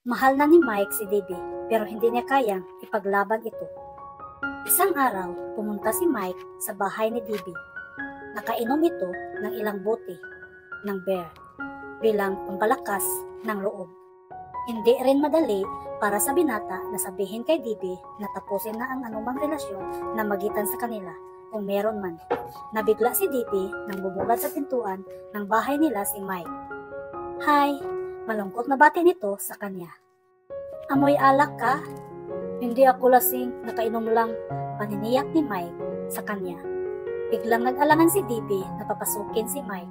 Mahal na ni Mike si Debbie pero hindi niya kayang ipaglaban ito. Isang araw, pumunta si Mike sa bahay ni Debbie. Nakainom ito ng ilang bote ng beer bilang pampalakas ng loob. Hindi rin madali para sa binata na sabihin kay Debbie na tapusin na ang anumang relasyon na magitan sa kanila kung meron man. Nabigla si Debbie nang bumulad sa pintuan ng bahay nila si Mike. Hi! Malungkot na bati nito sa kanya. Amoy alak ka? Hindi ako lasing, nakainom lang, paniniyak ni Mike sa kanya. Biglang nag-alangan si Debbie na papasukin si Mike.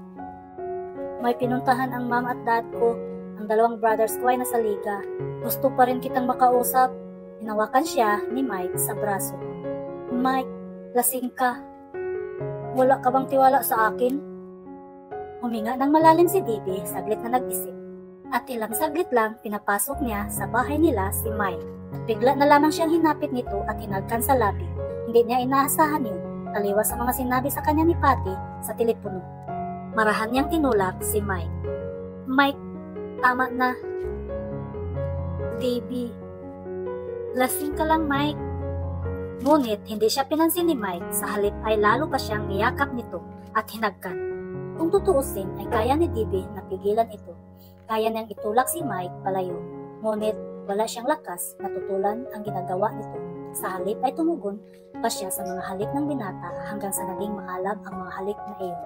May pinuntahan ang mom at dad ko, ang dalawang brothers ko ay nasa liga. Gusto pa rin kitang makausap. Hinawakan siya ni Mike sa braso. Mike, lasing ka. Wala ka bang tiwala sa akin? Huminga ng malalim si Debbie, saglit na nag-isip. At ilang saglit lang, pinapasok niya sa bahay nila si Mike. At bigla na lamang siyang hinapit nito at hinagkan sa labi. Hindi niya inaasahan yun, taliwas sa mga sinabi sa kanya ni Patty sa telepono. Marahan niyang tinulak si Mike. Mike, tama na. Debbie, lasing ka lang Mike. Ngunit hindi siya pinansin ni Mike, sa halip ay lalo pa siyang niyakap nito at hinagkan. Kung tutuusin ay kaya ni Debbie na pigilan ito. Kaya niyang itulak si Mike palayo, ngunit wala siyang lakas na tutulan ang ginagawa nito. Sa halip ay tumugon pa siya sa mga halik ng binata hanggang sa naging maalab ang mga halik na iyon.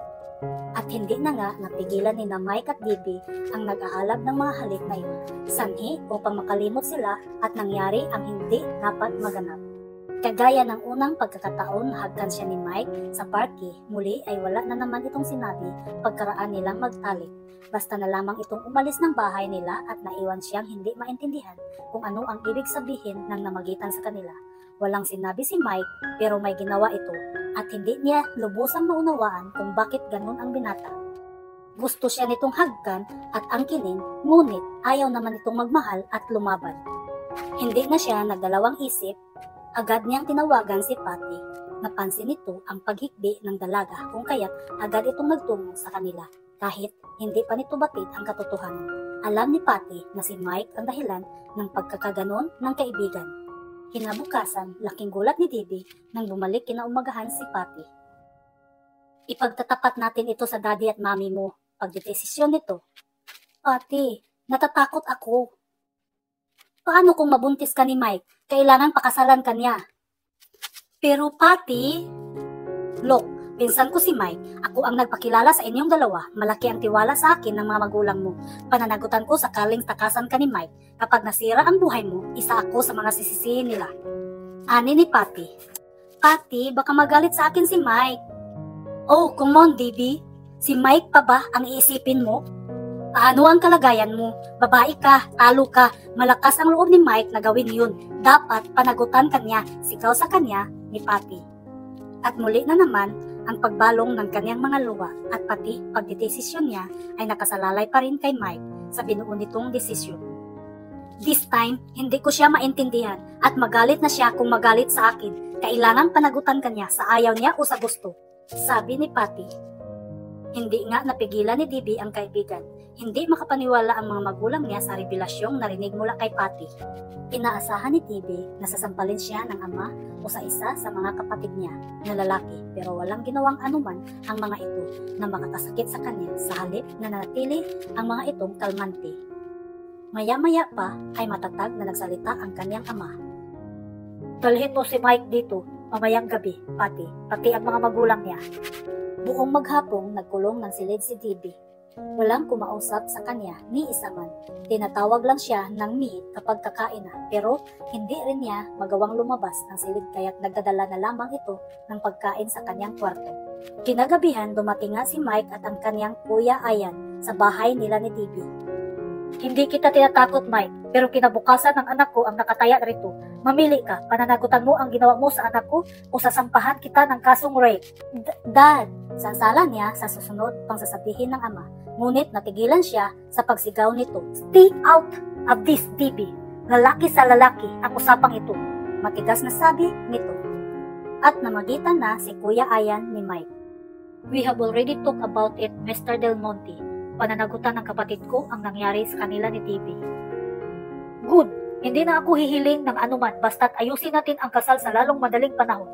At hindi na nga napigilan ni na Mike at Debbie ang nag-aalab ng mga halik na iyon, sanhi upang makalimot sila at nangyari ang hindi dapat maganap. Kagaya ng unang pagkakataon na hagkan siya ni Mike sa parke, muli ay wala na naman itong sinabi pagkaraan nilang magtalik. Basta na lamang itong umalis ng bahay nila at naiwan siyang hindi maintindihan kung ano ang ibig sabihin ng namagitan sa kanila. Walang sinabi si Mike pero may ginawa ito at hindi niya lubusang maunawaan kung bakit ganun ang binata. Gusto siya nitong hagkan at angkinin, ngunit ayaw naman itong magmahal at lumaban. Hindi na siya nagdalawang isip, agad niyang tinawagan si Patty. Napansin nito ang paghikbi ng dalaga kung kaya't agad itong nagtungo sa kanila. Kahit hindi pa nito batid ang katotohanan, alam ni Patty na si Mike ang dahilan ng pagkakaganon ng kaibigan. Kinabukasan, laking gulat ni Debbie nang bumalik kinaumagahan si Patty. Ipagtatapat natin ito sa daddy at mami mo, pagdedesisyon nito. Patty, natatakot ako. Paano kung mabuntis ka ni Mike? Kailangan pakasalan ka niya. Pero Patty, look, pinsan ko si Mike, ako ang nagpakilala sa inyong dalawa, malaki ang tiwala sa akin ng mga magulang mo. Pananagutan ko sakaling takasan ka ni Mike. Kapag nasira ang buhay mo, isa ako sa mga sisisihin nila. Ani ni Patty. Patty, baka magalit sa akin si Mike. Oh, come on, Debbie. Si Mike pa ba ang iisipin mo? Paano ang kalagayan mo? Babae ka, talo ka, malakas ang loob ni Mike na gawin yun. Dapat panagutan kanya, sigaw sa kanya ni Patty. At muli na naman, ang pagbalong ng kanyang mga luha at pati pagdedesisyon niya ay nakasalalay pa rin kay Mike sa binuo nitong desisyon. This time, hindi ko siya maintindihan at magalit na siya kung magalit sa akin. Kailangan panagutan kanya sa ayaw niya o sa gusto, sabi ni Patty. Hindi nga napigilan ni Debbie ang kaibigan. Hindi makapaniwala ang mga magulang niya sa revelasyong narinig mula kay Patty. Inaasahan ni Debbie na sasampalin siya ng ama o sa isa sa mga kapatid niya na lalaki pero walang ginawang anuman ang mga ito na makakasakit sa kanya sa halip na nanatili ang mga itong kalmante. Maya-maya pa ay matatag na nagsalita ang kanyang ama. Dalhin mo si Mike dito mamayang gabi, pati ang mga magulang niya. Buong maghapong nagkulong ng silid si Debbie. Walang kumausap sa kanya ni isa man. Tinatawag lang siya ng meet kapag kakain na pero hindi rin niya magawang lumabas ng silid kaya't nagdadala na lamang ito ng pagkain sa kanyang kwarto. Kinagabihan dumating nga si Mike at ang kanyang kuya Ayan sa bahay nila ni Debbie. Hindi kita tinatakot Mike, pero kinabukasan ng anak ko ang nakataya rito. Mamili ka, pananagutan mo ang ginawa mo sa anak ko o sasampahan kita ng kasong rape. Dad, sansala niya sa susunod pang sasabihin ng ama. Ngunit natigilan siya sa pagsigaw nito. Stay out of this, Debbie. Lalaki sa lalaki ang usapang ito. Matigas na sabi nito. At namagitan na si Kuya Ayan ni Mike. We have already talked about it, Mr. Del Monte. Pananagutan ng kapatid ko ang nangyari sa kanila ni Debbie. Hindi na ako hihiling ng anuman basta't ayusin natin ang kasal sa lalong madaling panahon.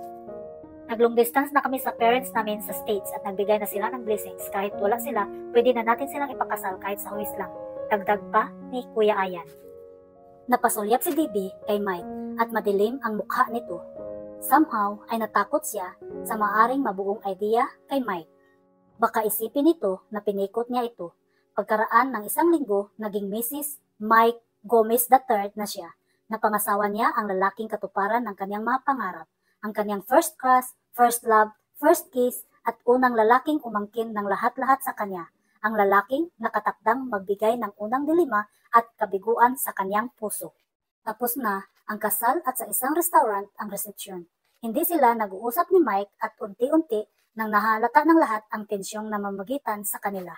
Nag-long distance na kami sa parents namin sa States at nagbigay na sila ng blessings. Kahit wala sila, pwede na natin silang ipakasal kahit sa huwis lang. Dagdag pa ni Kuya Ayan. Napasulyap si DB kay Mike at madilim ang mukha nito. Somehow ay natakot siya sa maaring mabuong idea kay Mike. Baka isipin nito na pinikot niya ito. Pagkaraan ng 1 linggo, naging Mrs. Mike Gomez III na siya. Napangasawa niya ang lalaking katuparan ng kanyang mga pangarap, ang kanyang first crush, first love, first kiss, at unang lalaking umangkin ng lahat-lahat sa kanya, ang lalaking nakatakdang magbigay ng unang dilima at kabiguan sa kanyang puso. Tapos na ang kasal at sa isang restaurant ang resepsyon. Hindi sila nag-uusap ni Mike at unti-unti nang nahalata ng lahat ang tensyong namamagitan sa kanila.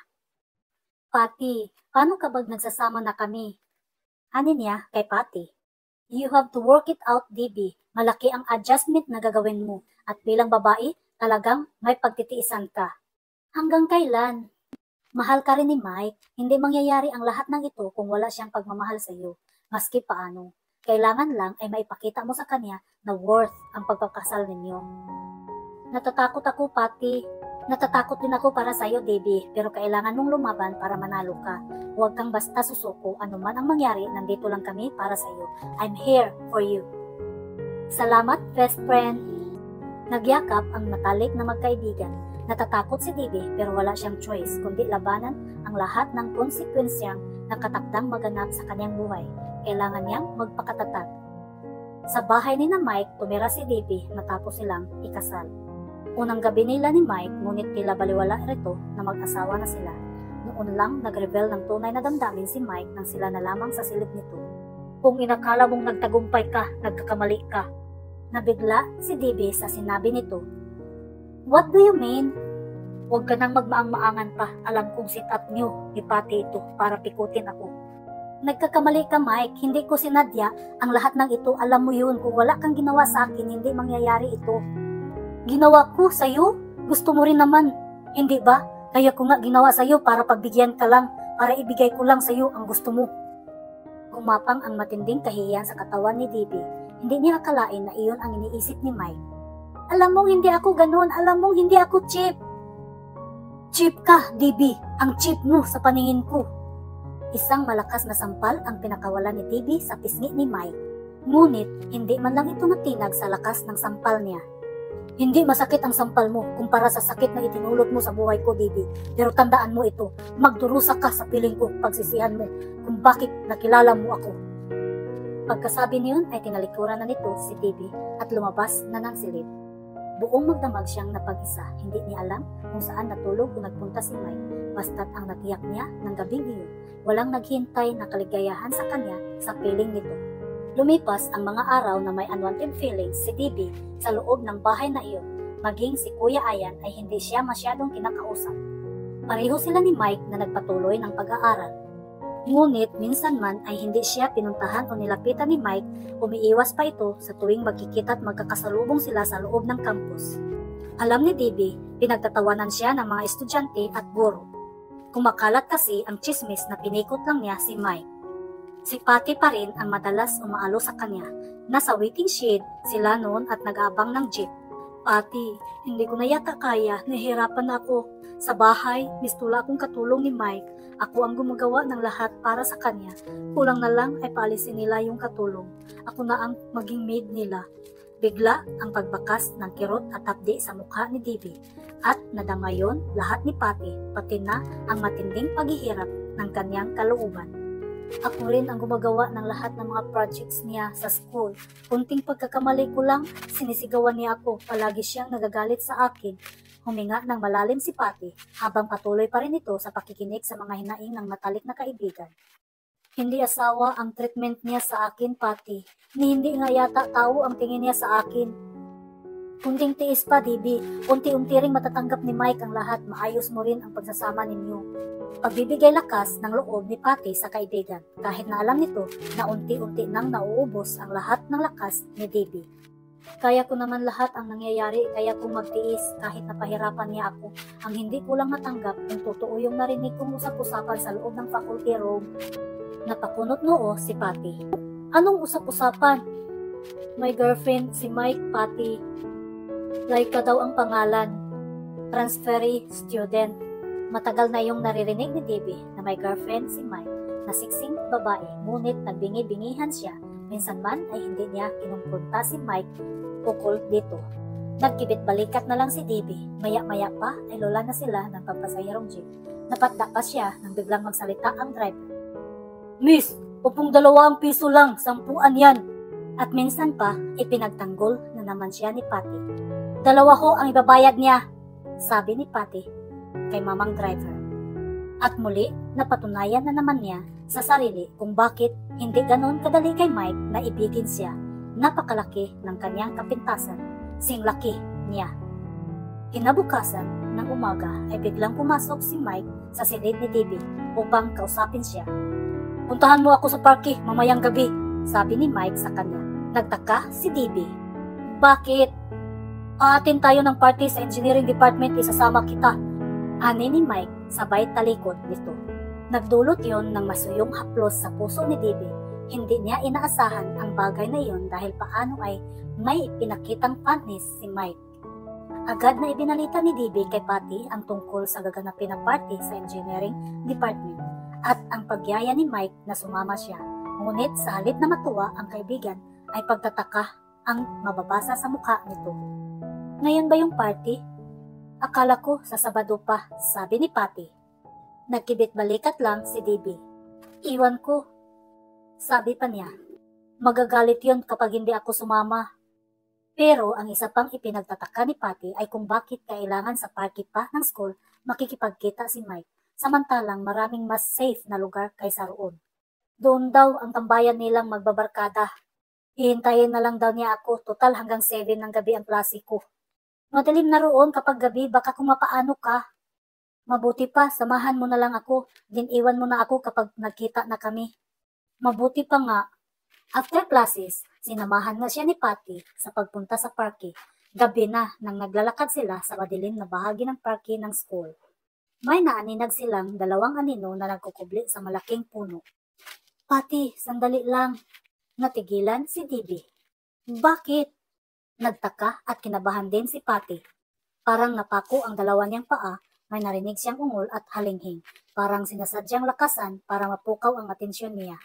Patty, paano kapag nagsasama na kami? Ani niya kay Patty. You have to work it out, DB. Malaki ang adjustment na gagawin mo at bilang babae, talagang may pagtitiisan ka. Hanggang kailan? Mahal ka rin ni Mike, hindi mangyayari ang lahat ng ito kung wala siyang pagmamahal sa iyo. Maski paano, kailangan lang ay maipakita mo sa kanya na worth ang pagpapakasal ninyo. Natatakot ako, Patty. Natatakot din ako para sa iyo, Debbie, pero kailangan mong lumaban para manalo ka. Huwag kang basta susuko, anuman ang mangyari, nandito lang kami para sa iyo. I'm here for you. Salamat, best friend. Nagyakap ang matalik na magkaibigan. Natatakot si Debbie pero wala siyang choice kundi labanan ang lahat ng konsekwensyang nakatakdang maganap sa kanyang buhay. Kailangan niyang magpakatatag. Sa bahay ni na Mike, tumira si Debbie matapos silang ikasal. Unang gabi nila ni Mike, ngunit tila baliwala rito na mag-asawa na sila. Noon lang nag-reveal ng tunay na damdamin si Mike nang sila na lamang sa silid nito. Kung inakala mong nagtagumpay ka, nagkakamali ka. Nabigla si Debbie sa sinabi nito. What do you mean? Huwag ka nang magmaang-maangan pa. Alam kong sit up niyo ni Patty ito para pikutin ako. Nagkakamali ka, Mike. Hindi ko sinadya ang lahat ng ito. Alam mo yun, kung wala kang ginawa sa akin, hindi mangyayari ito. Ginawa ko sa'yo? Gusto mo rin naman, hindi ba? Kaya ko nga ginawa sa'yo para pagbigyan ka lang, para ibigay ko lang sa'yo ang gusto mo. Gumapang ang matinding kahihiyan sa katawan ni Debbie. Hindi niya akalain na iyon ang iniisip ni Mike. Alam mong hindi ako ganun, alam mong hindi ako cheap. Cheap ka, Debbie, ang cheap mo sa paningin ko. Isang malakas na sampal ang pinakawalan ni Debbie sa pisngi ni Mike. Ngunit, hindi man lang ito natinag sa lakas ng sampal niya. Hindi masakit ang sampal mo kumpara sa sakit na itinulot mo sa buhay ko, Debbie. Pero tandaan mo ito, magdurusa ka sa piling ko, pagsisihan mo kung bakit nakilala mo ako. Pagkasabi niyon ay tinalikuran na nito si Debbie at lumabas na ng silid. Buong magdamag siyang napag-isa, hindi niya alam kung saan natulog o nagpunta si Mike. Basta't ang natiyak niya ng gabing iyon, walang naghintay na kaligayahan sa kanya sa piling nito. Lumipas ang mga araw na may unwanted feelings si Debbie sa loob ng bahay na iyon, maging si Kuya Ayan ay hindi siya masyadong kinakausap. Pareho sila ni Mike na nagpatuloy ng pag-aaral. Ngunit minsan man ay hindi siya pinuntahan o nilapitan ni Mike, umiiwas pa ito sa tuwing magkikita at magkakasalubong sila sa loob ng campus. Alam ni Debbie, pinagtatawanan siya ng mga estudyante at guro. Kumakalat kasi ang chismis na pinikot lang niya si Mike. Si Patty pa rin ang madalas umaalo sa kanya. Nasa waiting shed sila noon at nag-aabang ng jeep. Patty, hindi ko na yata kaya, nahihirapan ako. Sa bahay, mistula akong katulong ni Mike. Ako ang gumagawa ng lahat para sa kanya. Kulang na lang ay paalisin nila yung katulong. Ako na ang maging maid nila. Bigla ang pagbakas ng kirot at hapdi sa mukha ni Debbie. At nadangayon lahat ni Patty, pati na ang matinding paghihirap ng kanyang kalooban. Ako rin ang gumagawa ng lahat ng mga projects niya sa school. Kunting pagkakamali ko lang, sinisigawan niya ako. Palagi siyang nagagalit sa akin. Huminga ng malalim si Patty habang patuloy pa rin ito sa pakikinig sa mga hinaing ng matalik na kaibigan. Hindi asawa ang treatment niya sa akin, Patty. Ni hindi nga yata tao ang tingin niya sa akin. Kunting tiis pa, Debbie. Unti-unti ring matatanggap ni Mike ang lahat. Maayos mo rin ang pagsasama ninyo. Pagbibigay lakas ng loob ni Patty sa kaibigan, kahit na alam nito na unti-unti nang nauubos ang lahat ng lakas ni Debbie. Kaya ko naman lahat ang nangyayari, kaya ko magtiis kahit napahirapan niya ako. Ang hindi ko lang matanggap kung totoo yung narinig kong usap-usapan sa loob ng faculty room. Napakunot noo si Patty. Anong usap-usapan? My girlfriend, si Mike, Patty. Laika daw ang pangalan. Transferee student. Matagal na yung naririnig ni Debbie na may girlfriend si Mike na siksing babae, ngunit nagbingi-bingihan siya. Minsan man ay hindi niya kinumpronta si Mike ukol dito. Nagkibit balikat na lang si Debbie. Maya-maya pa ay lola na sila ng papasahirong jeep. Napatda pa siya nang biglang magsalita ang driver. Miss, upong 2 piso lang, 10 yan. At minsan pa, ipinagtanggol na naman siya ni Patty. 2 ho ang ibabayad niya, sabi ni Patty kay mamang driver. At muli, napatunayan na naman niya sa sarili kung bakit hindi ganon kadali kay Mike na ibigin siya. Napakalaki ng kanyang kapintasan, singlaki niya. Kinabukasan ng umaga ay biglang pumasok si Mike sa silid ni Debbie upang kausapin siya. Puntahan mo ako sa parke mamayang gabi, sabi ni Mike sa kanya. Nagtaka si Debbie. Bakit? Aatin tayo ng party sa engineering department, isasama kita, ani ni Mike sabay talikod nito. Nagdulot yon ng masuyong haplos sa puso ni Debbie. Hindi niya inaasahan ang bagay na yon dahil paano ay may pinakitang panis si Mike. Agad na ibinalita ni Debbie kay Patty ang tungkol sa gaganapin na party sa engineering department at ang pagyaya ni Mike na sumama siya. Ngunit sa halip na matuwa ang kaibigan ay pagtataka ang mababasa sa mukha nito. Ngayon ba yung party? Akala ko sa Sabado pa, sabi ni Patty. Nagkibit balikat lang si Debbie. Iwan ko, sabi pa niya. Magagalit yon kapag hindi ako sumama. Pero ang isa pang ipinagtataka ni Patty ay kung bakit kailangan sa party pa ng school makikipagkita si Mike, samantalang maraming mas safe na lugar kaysa roon. Doon daw ang tambayan nilang magbabarkada. Hihintayin na lang daw niya ako, total hanggang 7 ng gabi ang klase ko. Madilim na roon kapag gabi, baka kung mapaano ka. Mabuti pa, samahan mo na lang ako, din iwan mo na ako kapag nagkita na kami. Mabuti pa nga. After classes, sinamahan na siya ni Patty sa pagpunta sa parke. Gabi na nang naglalakad sila sa madilim na bahagi ng parke ng school. May naaninag silang 2 anino na nagkukubli sa malaking puno. Patty, sandali lang. Natigilan si Debbie. Bakit? Nagtaka at kinabahan din si Patty. Parang napako ang 2 niyang paa, may narinig siyang ungol at halinghing. Parang sinasadyang lakasan para mapukaw ang atensyon niya.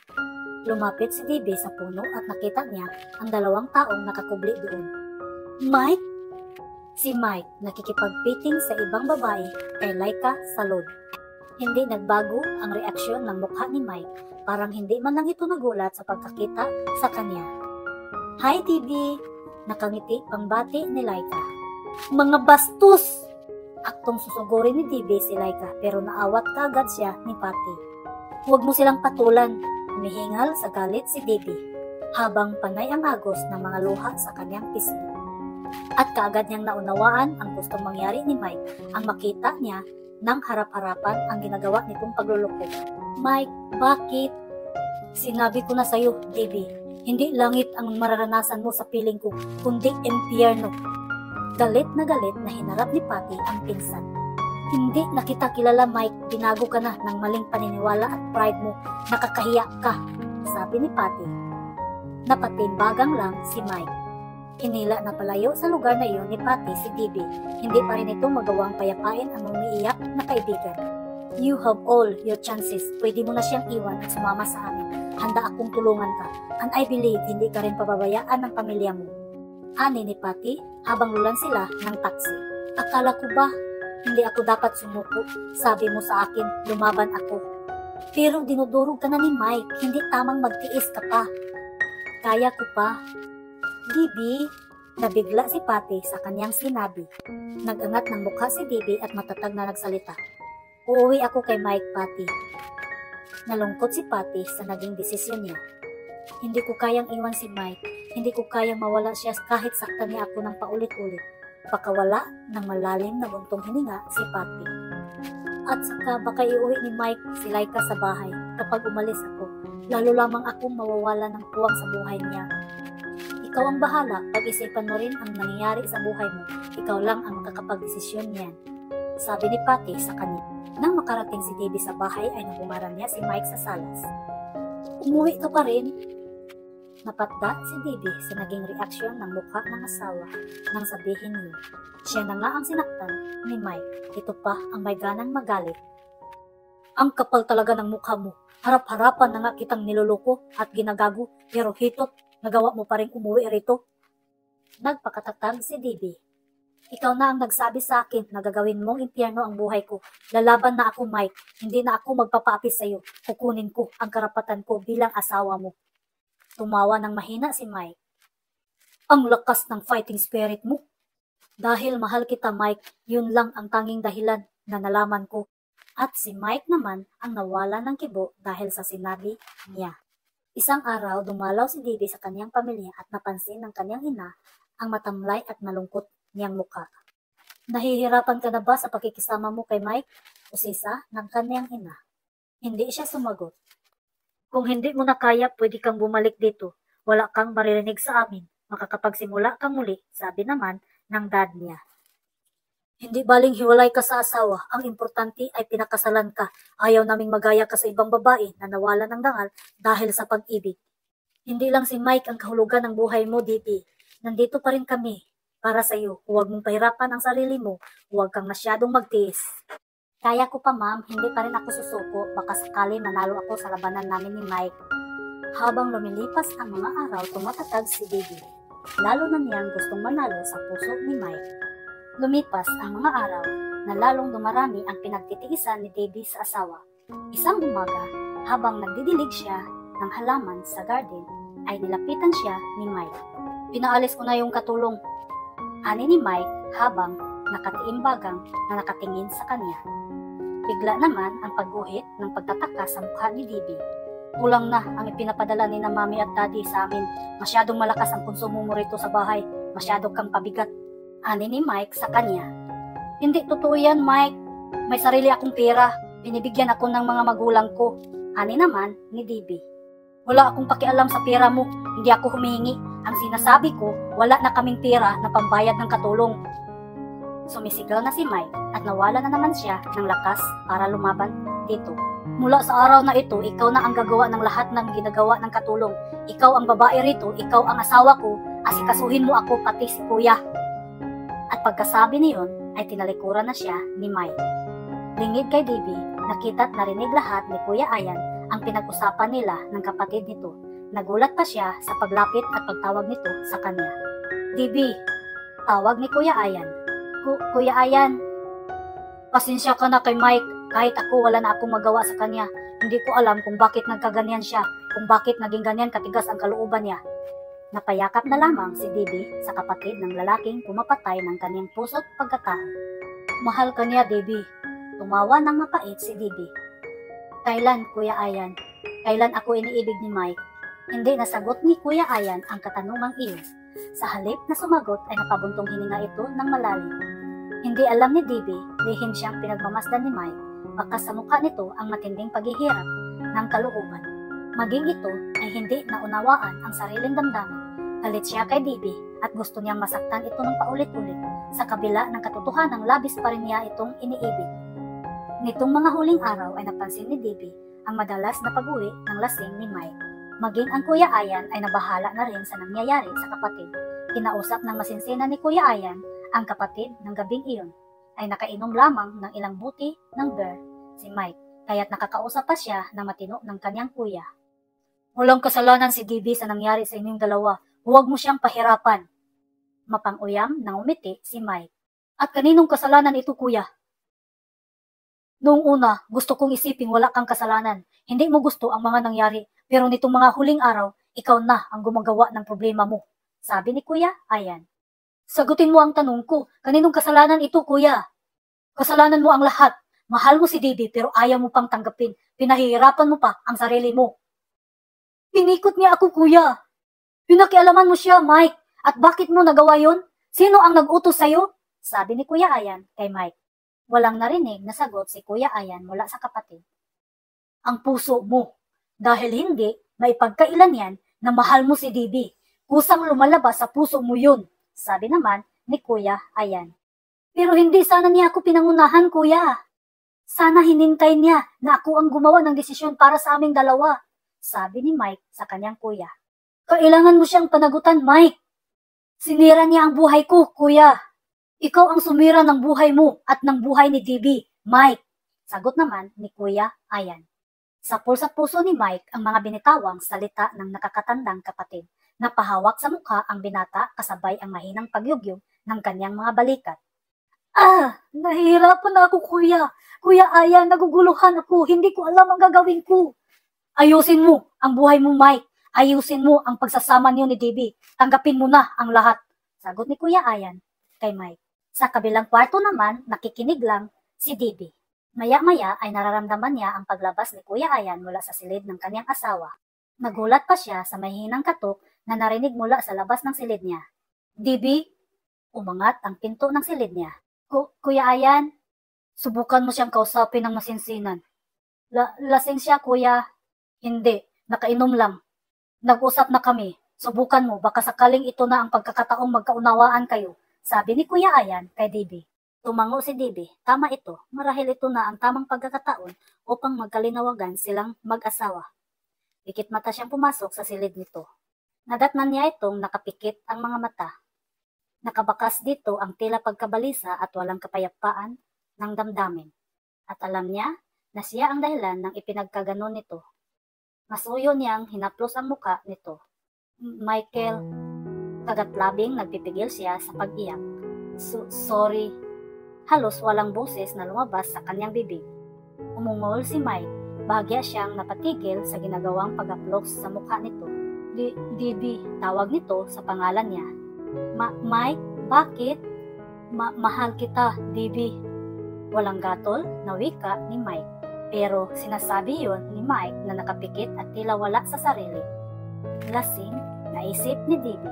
Lumapit si Debbie sa puno at nakita niya ang 2 taong nakakubli doon. Mike? Si Mike nakikipagpiting sa ibang babae kay Laika sa load. Hindi nagbago ang reaksyon ng mukha ni Mike, parang hindi man lang ito nagulat sa pagkakita sa kanya. Hi Debbie! Nakangiti pangbati ni Laika. Mga bastos! Aktong susugurin ni Debbie si Laika pero naawat kaagad siya ni Patty. Huwag mo silang patulan, humihingal sa galit si Debbie habang panay ang agos ng mga luha sa kanyang pisngi. At kaagad niyang naunawaan ang gustong mangyari ni Mike ang makita niya nang harap-harapan ang ginagawa nitong pagluloko. Mike, bakit? Sinabi ko na sa'yo, Debbie, hindi langit ang mararanasan mo sa piling ko, kundi impyerno. Galit na hinarap ni Patty ang pinsan. Hindi na kita kilala, Mike, binago ka na ng maling paniniwala at pride mo, nakakahiya ka, sabi ni Patty. Napatimbagang lang si Mike. Hinila na palayo sa lugar na iyon ni Patty si Debbie. Hindi pa rin ito magawang payapain ang umiiyak na kaibigan. You have all your chances. Pwede mo na siyang iwan at sumama sa amin. Handa akong tulungan ka. And I believe hindi ka rin pababayaan ng pamilya mo. Ani ni Patty habang lulan sila ng taxi. Akala ko ba hindi ako dapat sumuko? Sabi mo sa akin, lumaban ako. Pero dinudurog ka na ni Mike. Hindi tamang magtiis ka pa. Kaya ko pa. Debbie, nabigla si Patty sa kanyang sinabi. Nagangat ng mukha si Debbie at matatag na nagsalita. Uuwi ako kay Mike, Patty. Nalungkot si Patty sa naging desisyon niya. Hindi ko kayang iwan si Mike. Hindi ko kayang mawala siya kahit saktan niya ako ng paulit-ulit. Pakawala ng malalim na buntong hininga si Patty. At saka baka iuwi ni Mike si Laika sa bahay kapag umalis ako. Lalo lamang akong mawawala ng puwang sa buhay niya. Ikaw ang bahala, pag-isipan mo rin ang nangyayari sa buhay mo. Ikaw lang ang makakapag-desisyon niyan, sabi ni Patty sa kanya. Nang makarating si Debbie sa bahay ay nabumaran niya si Mike sa salas. Umuwi ka pa rin? Napatda si Bibi sa naging reaksyon ng mukha ng asawa nang sabihin niyo. Siya na nga ang sinaktan ni Mike. Ito pa ang may ganang magalit. Ang kapal talaga ng mukha mo. Harap-harapan na nga kitang niloloko at ginagago, pero hitot, nagawa mo pa rin umuwi rito. Nagpakatatag si Bibi. Ikaw na ang nagsabi sa akin na gagawin mong impyerno ang buhay ko. Lalaban na ako, Mike. Hindi na ako magpapaapi sa iyo. Kukunin ko ang karapatan ko bilang asawa mo. Tumawa ng mahina si Mike. Ang lakas ng fighting spirit mo. Dahil mahal kita, Mike, yun lang ang tanging dahilan na nalaman ko. At si Mike naman ang nawala ng kibo dahil sa sinabi niya. Isang araw, dumalaw si Bibi sa kanyang pamilya at napansin ng kanyang ina ang matamlay at malungkot niyang mukha. Nahihirapan ka na ba sa pakikisama mo kay Mike? Usisa ng kanyang ina. Hindi siya sumagot. Kung hindi mo na kaya, pwede kang bumalik dito. Wala kang maririnig sa amin. Makakapagsimula kang muli, sabi naman ng dad niya. Hindi baling hiwalay ka sa asawa. Ang importante ay pinakasalan ka. Ayaw naming magaya ka sa ibang babae na nawala ng dangal dahil sa pag-ibig. Hindi lang si Mike ang kahulugan ng buhay mo, Bibi. Nandito pa rin kami. Para sa iyo, huwag mong pahirapan ang sarili mo, huwag kang masyadong magtiis. Kaya ko pa, ma'am, hindi pa rin ako susuko, baka sakali manalo ako sa labanan namin ni Mike. Habang lumilipas ang mga araw, tumatatag si Bibi. Lalo na niyang gustong manalo sa puso ni Mike. Lumipas ang mga araw na lalong dumarami ang pinagtitiisan ni Davy sa asawa. Isang umaga, habang nagdidilig siya ng halaman sa garden, ay nilapitan siya ni Mike. Pinaalis ko na yung katulong, ani ni Mike habang nakatiimbagang na nakatingin sa kanya. Bigla naman ang pagguhit ng pagtataka sa mukha ni Bibi. Kulang na ang ipinapadala ni na mami at daddy sa amin. Masyadong malakas ang konsumo mo rito sa bahay. Masyadong kang pabigat. Ani ni Mike sa kanya. Hindi totoo yan, Mike. May sarili akong pera. Binibigyan ako ng mga magulang ko. Ani naman ni Bibi. Wala akong pakialam sa pera mo. Hindi ako humihingi. Ang sinasabi ko, wala na kaming pera na pambayad ng katulong. Sumisigaw na si Mike at nawala na naman siya ng lakas para lumaban dito. Mula sa araw na ito, ikaw na ang gagawa ng lahat ng ginagawa ng katulong. Ikaw ang babae rito, ikaw ang asawa ko, asikasuhin mo ako pati si kuya. At pagkasabi niyon ay tinalikuran na siya ni Mike. Lingid kay Bibi, nakita't narinig lahat ni Kuya Ayan ang pinag-usapan nila ng kapatid nito. Nagulat pa siya sa paglapit at pagtawag nito sa kanya. Bibi, tawag ni Kuya Ayan. Kuya Ayan, pasensya ka na kay Mike. Kahit ako, wala na akong magawa sa kanya. Hindi ko alam kung bakit nagkaganyan siya, kung bakit naging ganyan katigas ang kalooban niya. Napayakap na lamang si Bibi sa kapatid ng lalaking pumapatay ng kanyang puso't pagkatao. Mahal ka niya, Bibi. Tumawa ng mapait si Bibi. Kailan, Kuya Ayan? Kailan ako iniibig ni Mike? Hindi nasagot ni Kuya Ayan ang katanungang iyon. Sa halip na sumagot ay napabuntong hininga ito ng malalim. Hindi alam ni Bibi, lihim siyang pinagmamasdan ni Mike. Baka sa mukha nito ang matinding paghihirap ng kalooban. Maging ito ay hindi naunawaan ang sariling damdamin. Galit siya kay Bibi at gusto niyang masaktan ito ng paulit-ulit sa kabila ng katotohanang labis pa rin niya itong iniibig. Nitong mga huling araw ay napansin ni Bibi ang madalas na pag-uwi ng lasing ni Mike. Maging ang Kuya Ayan ay nabahala na rin sa nangyayari sa kapatid. Kinausap ng masinsina ni Kuya Ayan ang kapatid ng gabing iyon. Ay nakainom lamang ng ilang buti ng beer si Mike, kaya't nakakausap pa siya na matino ng kanyang kuya. Walang kasalanan si Bibi sa nangyari sa inyong dalawa. Huwag mo siyang pahirapan. Mapang-uyam nang umiti si Mike. At kaninong kasalanan ito, kuya? Noong una, gusto kong isiping wala kang kasalanan. Hindi mo gusto ang mga nangyari, pero nitong mga huling araw, ikaw na ang gumagawa ng problema mo. Sabi ni Kuya Ayan. Sagutin mo ang tanong ko, kaninong kasalanan ito, kuya? Kasalanan mo ang lahat. Mahal mo si Bibi pero ayaw mo pang tanggapin. Pinahihirapan mo pa ang sarili mo. Pinikot niya ako, kuya. Pinakialaman mo siya, Mike. At bakit mo nagawa yon? Sino ang nag-utos sa'yo? Sabi ni Kuya Ayan kay Mike. Walang narinig na sagot si Kuya Ayan mula sa kapatid. Ang puso mo. Dahil hindi, maipagkailan yan na mahal mo si Bibi. Kusang lumalabas sa puso mo yun. Sabi naman ni Kuya Ayan. Pero hindi sana niya ako pinangunahan, kuya. Sana hinintay niya na ako ang gumawa ng desisyon para sa aming dalawa. Sabi ni Mike sa kanyang kuya. Kailangan mo siyang panagutan, Mike. Sinira niya ang buhay ko, kuya. Ikaw ang sumira ng buhay mo at ng buhay ni DB, Mike. Sagot naman ni Kuya Ayan. Sapul sa puso ni Mike ang mga binitawang salita ng nakakatandang kapatid. Napahawak sa mukha ang binata kasabay ang mahinang pagyugyug ng kanyang mga balikat. Nahihirapan na ako, kuya. Kuya Ayan, naguguluhan ako. Hindi ko alam ang gagawin ko. Ayusin mo ang buhay mo, Mike. Ayusin mo ang pagsasama niyo ni DB. Tanggapin mo na ang lahat. Sagot ni Kuya Ayan kay Mike. Sa kabilang kwarto naman, nakikinig lang si DB. Maya-maya ay nararamdaman niya ang paglabas ni Kuya Ayan mula sa silid ng kanyang asawa. Nagulat pa siya sa mahinang katok na narinig mula sa labas ng silid niya. DB, umangat ang pinto ng silid niya. Kuya Ayan, subukan mo siyang kausapin ng masinsinan. Lasing siya, kuya. Hindi, nakainom lang. Nag-usap na kami. Subukan mo, baka sakaling ito na ang pagkakataong magkaunawaan kayo. Sabi ni Kuya Ayan kay DB. Tumango si DB. Tama ito, marahil ito na ang tamang pagkakataon upang magkalinawagan silang mag-asawa. Pikit mata siyang pumasok sa silid nito. Nadatnan niya itong nakapikit ang mga mata. Nakabakas dito ang tila pagkabalisa at walang kapayapaan ng damdamin. At alam niya na siya ang dahilan ng ipinagkaganon nito. Masuyo niyang hinaplos ang muka nito. Michael, kagatlabing nagpipigil siya sa pag-iyak. Sorry. Halos walang boses na lumabas sa kanyang bibig. Umungol si Mike. Bahagya siyang napatigil sa ginagawang pag-aplos sa mukha nito. DB, tawag nito sa pangalan niya. Mike, bakit? Mahal kita, DB. Walang gatol na wika ni Mike. Pero sinasabi yon ni Mike na nakapikit at tila wala sa sarili. Lasing, naisip ni DB.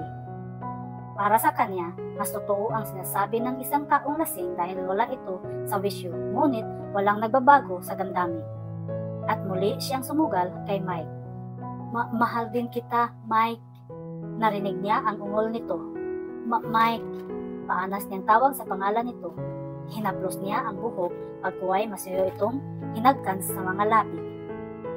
Para sa kanya, mas totoo ang sinasabi ng isang taong lasing dahil wala ito sa wisyo, ngunit walang nagbabago sa damdamin. At muli siyang sumugal kay Mike. Mahal din kita, Mike. Narinig niya ang ungol nito. Mike, paanas niyang tawag sa pangalan nito. Hinaplos niya ang buhok pagkuway masuyo itong hinagkan sa mga labi.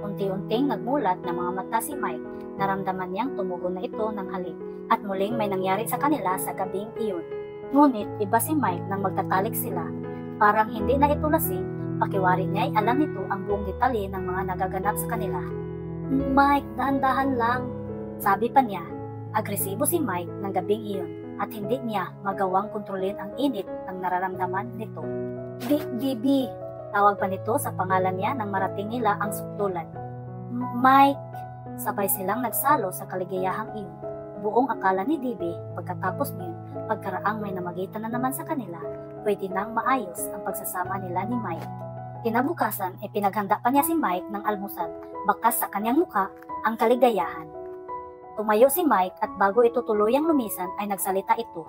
Unti-unting nagmulat ng mga mata si Mike. Naramdaman niyang tumugon na ito ng halik at muling may nangyari sa kanila sa gabing iyon. Ngunit iba si Mike nang magtatalik sila. Parang hindi na ito lasing, pakiwari niya'y alam nito ang buong detalye ng mga nagaganap sa kanila. Mike, dahan-dahan lang. Sabi pa niya, agresibo si Mike ng gabing iyon at hindi niya magawang kontrolin ang init ng nararamdaman nito. DB, tawag pa nito sa pangalan niya nang marating nila ang sukdulan. Mike, sabay silang nagsalo sa kaligayahang iyon. Buong akala ni DB pagkatapos niyon, pagkaraang may namagitan na naman sa kanila, pwede nang maayos ang pagsasama nila ni Mike. Kinabukasan, pinaghanda pa niya si Mike ng almusal, bakas sa kanyang mukha ang kaligayahan. Tumayo si Mike at bago ito tuluyang lumisan ay nagsalita ito.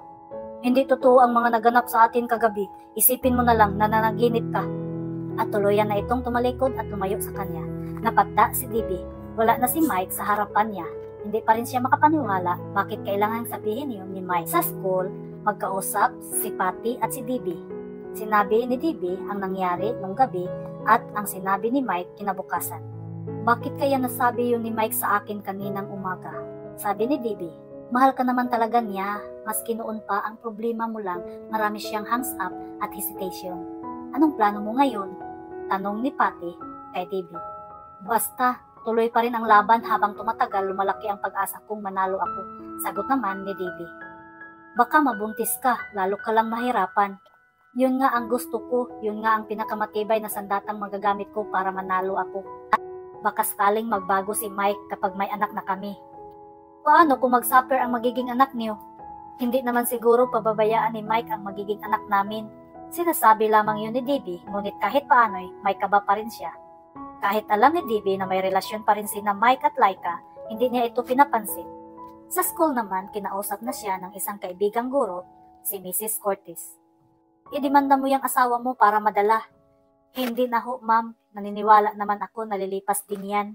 Hindi totoo ang mga naganap sa atin kagabi, isipin mo na lang na nanaginip ka. At tuluyan na itong tumalikod at tumayo sa kanya. Napadda si DB. Wala na si Mike sa harapan niya. Hindi pa rin siya makapaniwala bakit kailangang sabihin yun ni Mike. Sa school, magkausap si Patty at si DB. Sinabi ni DB ang nangyari nung gabi at ang sinabi ni Mike kinabukasan. Bakit kaya nasabi yun ni Mike sa akin kaninang umaga? Sabi ni DB, mahal ka naman talaga niya, maski noon pa ang problema mo lang, marami siyang hangs up at hesitation. Anong plano mo ngayon? Tanong ni Patty kay DB. Basta, tuloy pa rin ang laban habang tumatagal lumalaki ang pag-asa kong manalo ako. Sagot naman ni DB. Baka mabuntis ka, lalo ka lang mahirapan. Yun nga ang gusto ko, yun nga ang pinakamatibay na sandatang magagamit ko para manalo ako. Baka sakaling magbago si Mike kapag may anak na kami. Paano kung mag-suffer ang magiging anak niyo? Hindi naman siguro pababayaan ni Mike ang magiging anak namin. Sinasabi lamang yun ni DB, ngunit kahit paano'y may kaba pa rin siya. Kahit alam ni DB na may relasyon pa rin sina Mike at Laika, hindi niya ito pinapansin. Sa school naman, kinausap na siya ng isang kaibigang guro, si Mrs. Cortez. Idemanda mo yung asawa mo para madala. Hindi na ho, ma'am. Naniniwala naman ako na lilipas din yan.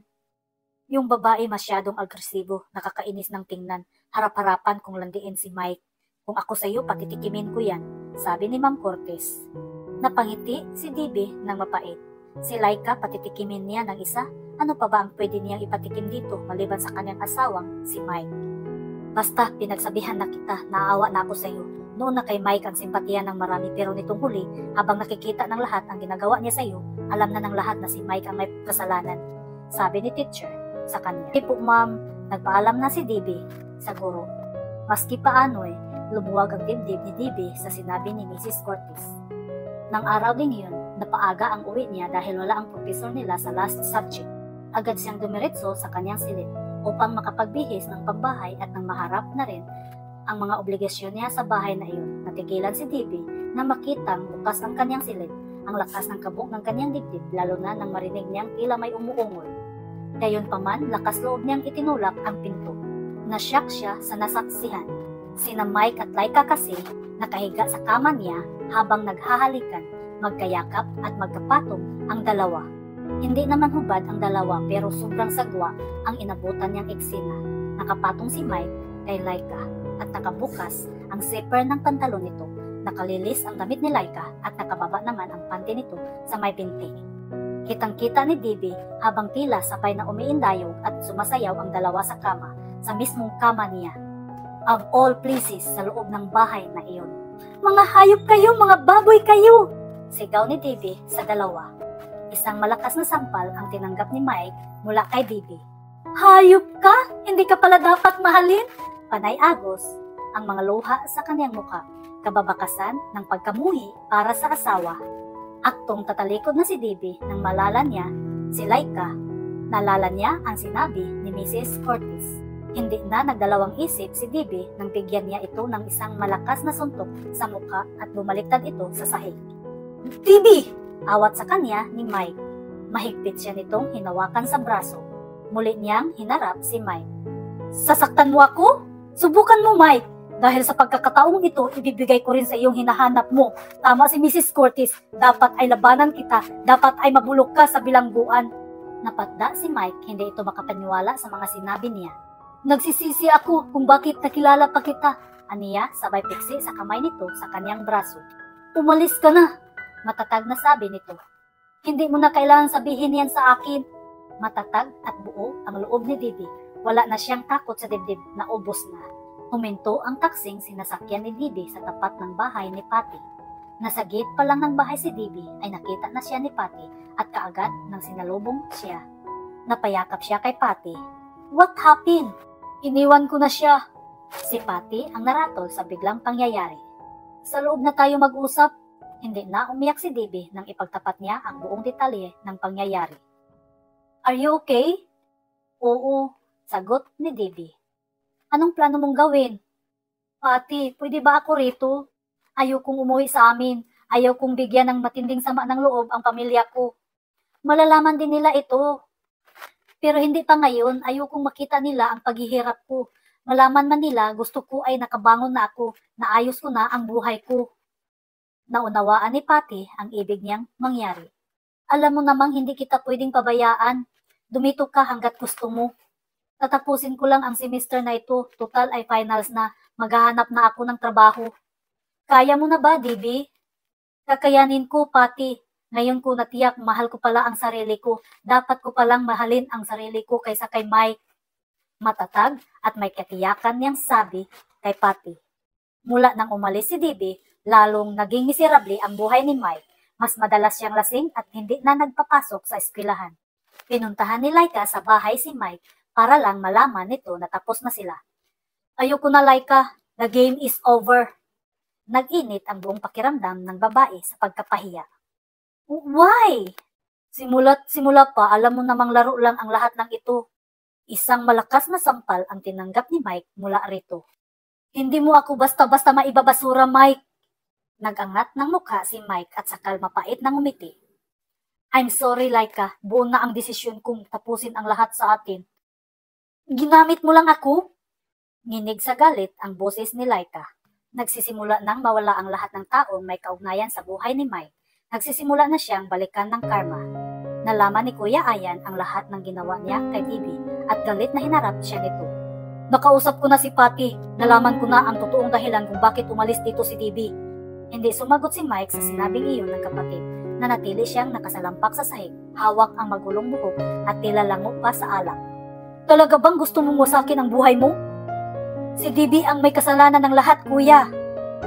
Yung babae masyadong agresibo, nakakainis ng tingnan, harap-harapan kung landiin si Mike. Kung ako sa iyo, patitikimin ko yan, sabi ni Ma'am Cortez. Napangiti si DB ng mapait. Si Laika patitikimin niya ng isa Ano pa ba ang pwede niyang ipatikim dito maliban sa kanyang asawang si Mike? Basta pinagsabihan na kita, naawa na ako sa iyo. Noon na kay Mike ang simpatiya ng marami, pero nitong huli, habang nakikita ng lahat ang ginagawa niya sa iyo, alam na ng lahat na si Mike ang may kasalanan. Sabi ni teacher sa kanya. Hindi po ma'am, nagpaalam na si DB sa guro. Maski paano lumuwag ang dibdib ni DB sa sinabi ni Mrs. Curtis. Nang araw din yun, napaaga ang uwi niya dahil wala ang professor nila sa last subject. Agad siyang dumiretso sa kanyang silid upang makapagbihis ng pambahay at nang maharap na rin ang mga obligasyon niya sa bahay na iyon. Natigilan si DB na makitang bukas ang kanyang silid, ang lakas ng kabog ng kanyang dibdib, lalo na nang marinig niyang tila may umuungol. Gayunpaman, lakas loob niyang itinulak ang pinto. Nasyak siya sa nasaksihan. Sina Mike at Laika kasi nakahiga sa kama niya habang naghahalikan, magkayakap at magkapatong ang dalawa. Hindi naman hubad ang dalawa pero sobrang sagwa ang inabutan niyang eksena. Nakapatong si Mike kay Laika at nakabukas ang zipper ng pantalon nito. Nakalilis ang damit ni Laika at nakababa naman ang panty nito sa may binti. Kitang-kita ni DB habang tila sabay na umiindayog at sumasayaw ang dalawa sa kama, sa mismong kama niya. Of all places sa loob ng bahay na iyon. Mga hayop kayo, mga baboy kayo! Sigaw ni DB sa dalawa. Isang malakas na sampal ang tinanggap ni Mike mula kay DB. Hayop ka? Hindi ka pala dapat mahalin? Panay agos ang mga luha sa kanyang muka. Kababakasan ng pagkamuhi para sa asawa. Aktong tatalikod na si DB nang malala niya si Laika. Nalala niya ang sinabi ni Mrs. Curtis. Hindi na nagdalawang isip si DB nang bigyan niya ito ng isang malakas na suntok sa muka at bumaliktad ito sa sahig. DB! Awat sa kanya ni Mike. Mahigpit siya nitong hinawakan sa braso. Muli niyang hinarap si Mike. Sasaktan mo ako? Subukan mo, Mike. Dahil sa pagkakataong ito, ibibigay ko rin sa iyong hinahanap mo. Tama si Mrs. Curtis. Dapat ay labanan kita. Dapat ay mabulok ka sa bilangguan. Napatda si Mike, hindi ito makapaniwala sa mga sinabi niya. Nagsisisi ako kung bakit nakilala pa kita. Aniya, sabay piksi sa kamay nito sa kanyang braso. Umalis ka na. Matatag na sabi nito. Hindi mo na kailangan sabihin yan sa akin. Matatag at buo ang loob ni DB. Wala na siyang takot sa dibdib na ubos na. Huminto ang taksing sinasakyan ni DB sa tapat ng bahay ni Patty. Nasa gate pa lang ng bahay si DB ay nakita na siya ni Patty at kaagad nang sinalubong siya. Napayakap siya kay Patty. What happened? Iniwan ko na siya. Si Patty ang naratol sa biglang pangyayari. Sa loob na tayo mag-usap. Hindi na umiyak si DB nang ipagtapat niya ang buong detalye ng pangyayari. Are you okay? Oo, sagot ni DB. Anong plano mong gawin? Patty, pwede ba ako rito? Ayaw kong umuwi sa amin. Ayaw kong bigyan ng matinding sama ng loob ang pamilya ko. Malalaman din nila ito. Pero hindi pa ngayon, ayaw kong makita nila ang paghihirap ko. Malaman man nila, gusto ko ay nakabangon na ako, naayos ko na ang buhay ko. Naunawaan ni Patty ang ibig niyang mangyari. Alam mo namang hindi kita pwedeng pabayaan. Dumito ka hanggat gusto mo. Tatapusin ko lang ang semester na ito. Total ay finals na. Maghahanap na ako ng trabaho. Kaya mo na ba, DB? Kakayanin ko, Patty. Ngayon ko natiyak, mahal ko pala ang sarili ko. Dapat ko palang mahalin ang sarili ko kaysa kay Mike. Matatag at may katiyakan niyang sabi kay Patty. Mula nang umalis si DB, lalong naging miserable ang buhay ni Mike. Mas madalas siyang lasing at hindi na nagpapasok sa eskwelahan. Pinuntahan ni Laika sa bahay si Mike para lang malaman nito na tapos na sila. Ayoko na, Laika. The game is over. Nag-init ang buong pakiramdam ng babae sa pagkapahiya. Why? Simula pa, alam mo namang laro lang ang lahat ng ito. Isang malakas na sampal ang tinanggap ni Mike mula rito. Hindi mo ako basta-basta maibabasura, Mike. Nag-angat ng mukha si Mike at sakal mapait ng umiti. I'm sorry, Laika. Buo na ang desisyon kong tapusin ang lahat sa atin. Ginamit mo lang ako? Nginig sa galit ang boses ni Laika. Nagsisimula nang mawala ang lahat ng taong may kaugnayan sa buhay ni Mike. Nagsisimula na siyang balikan ng karma. Nalaman ni Kuya Ayan ang lahat ng ginawa niya kay DB at galit na hinarap siya nito. Nakausap ko na si Patty. Nalaman ko na ang totoong dahilan kung bakit umalis dito si DB. Hindi sumagot si Mike sa sinabing iyon ng kapatid na natili siyang nakasalampak sa sahig hawak ang magulong buhok at tila lango pa sa alak. Talaga bang gusto mong wasakin ang buhay mo? Si DB ang may kasalanan ng lahat, kuya.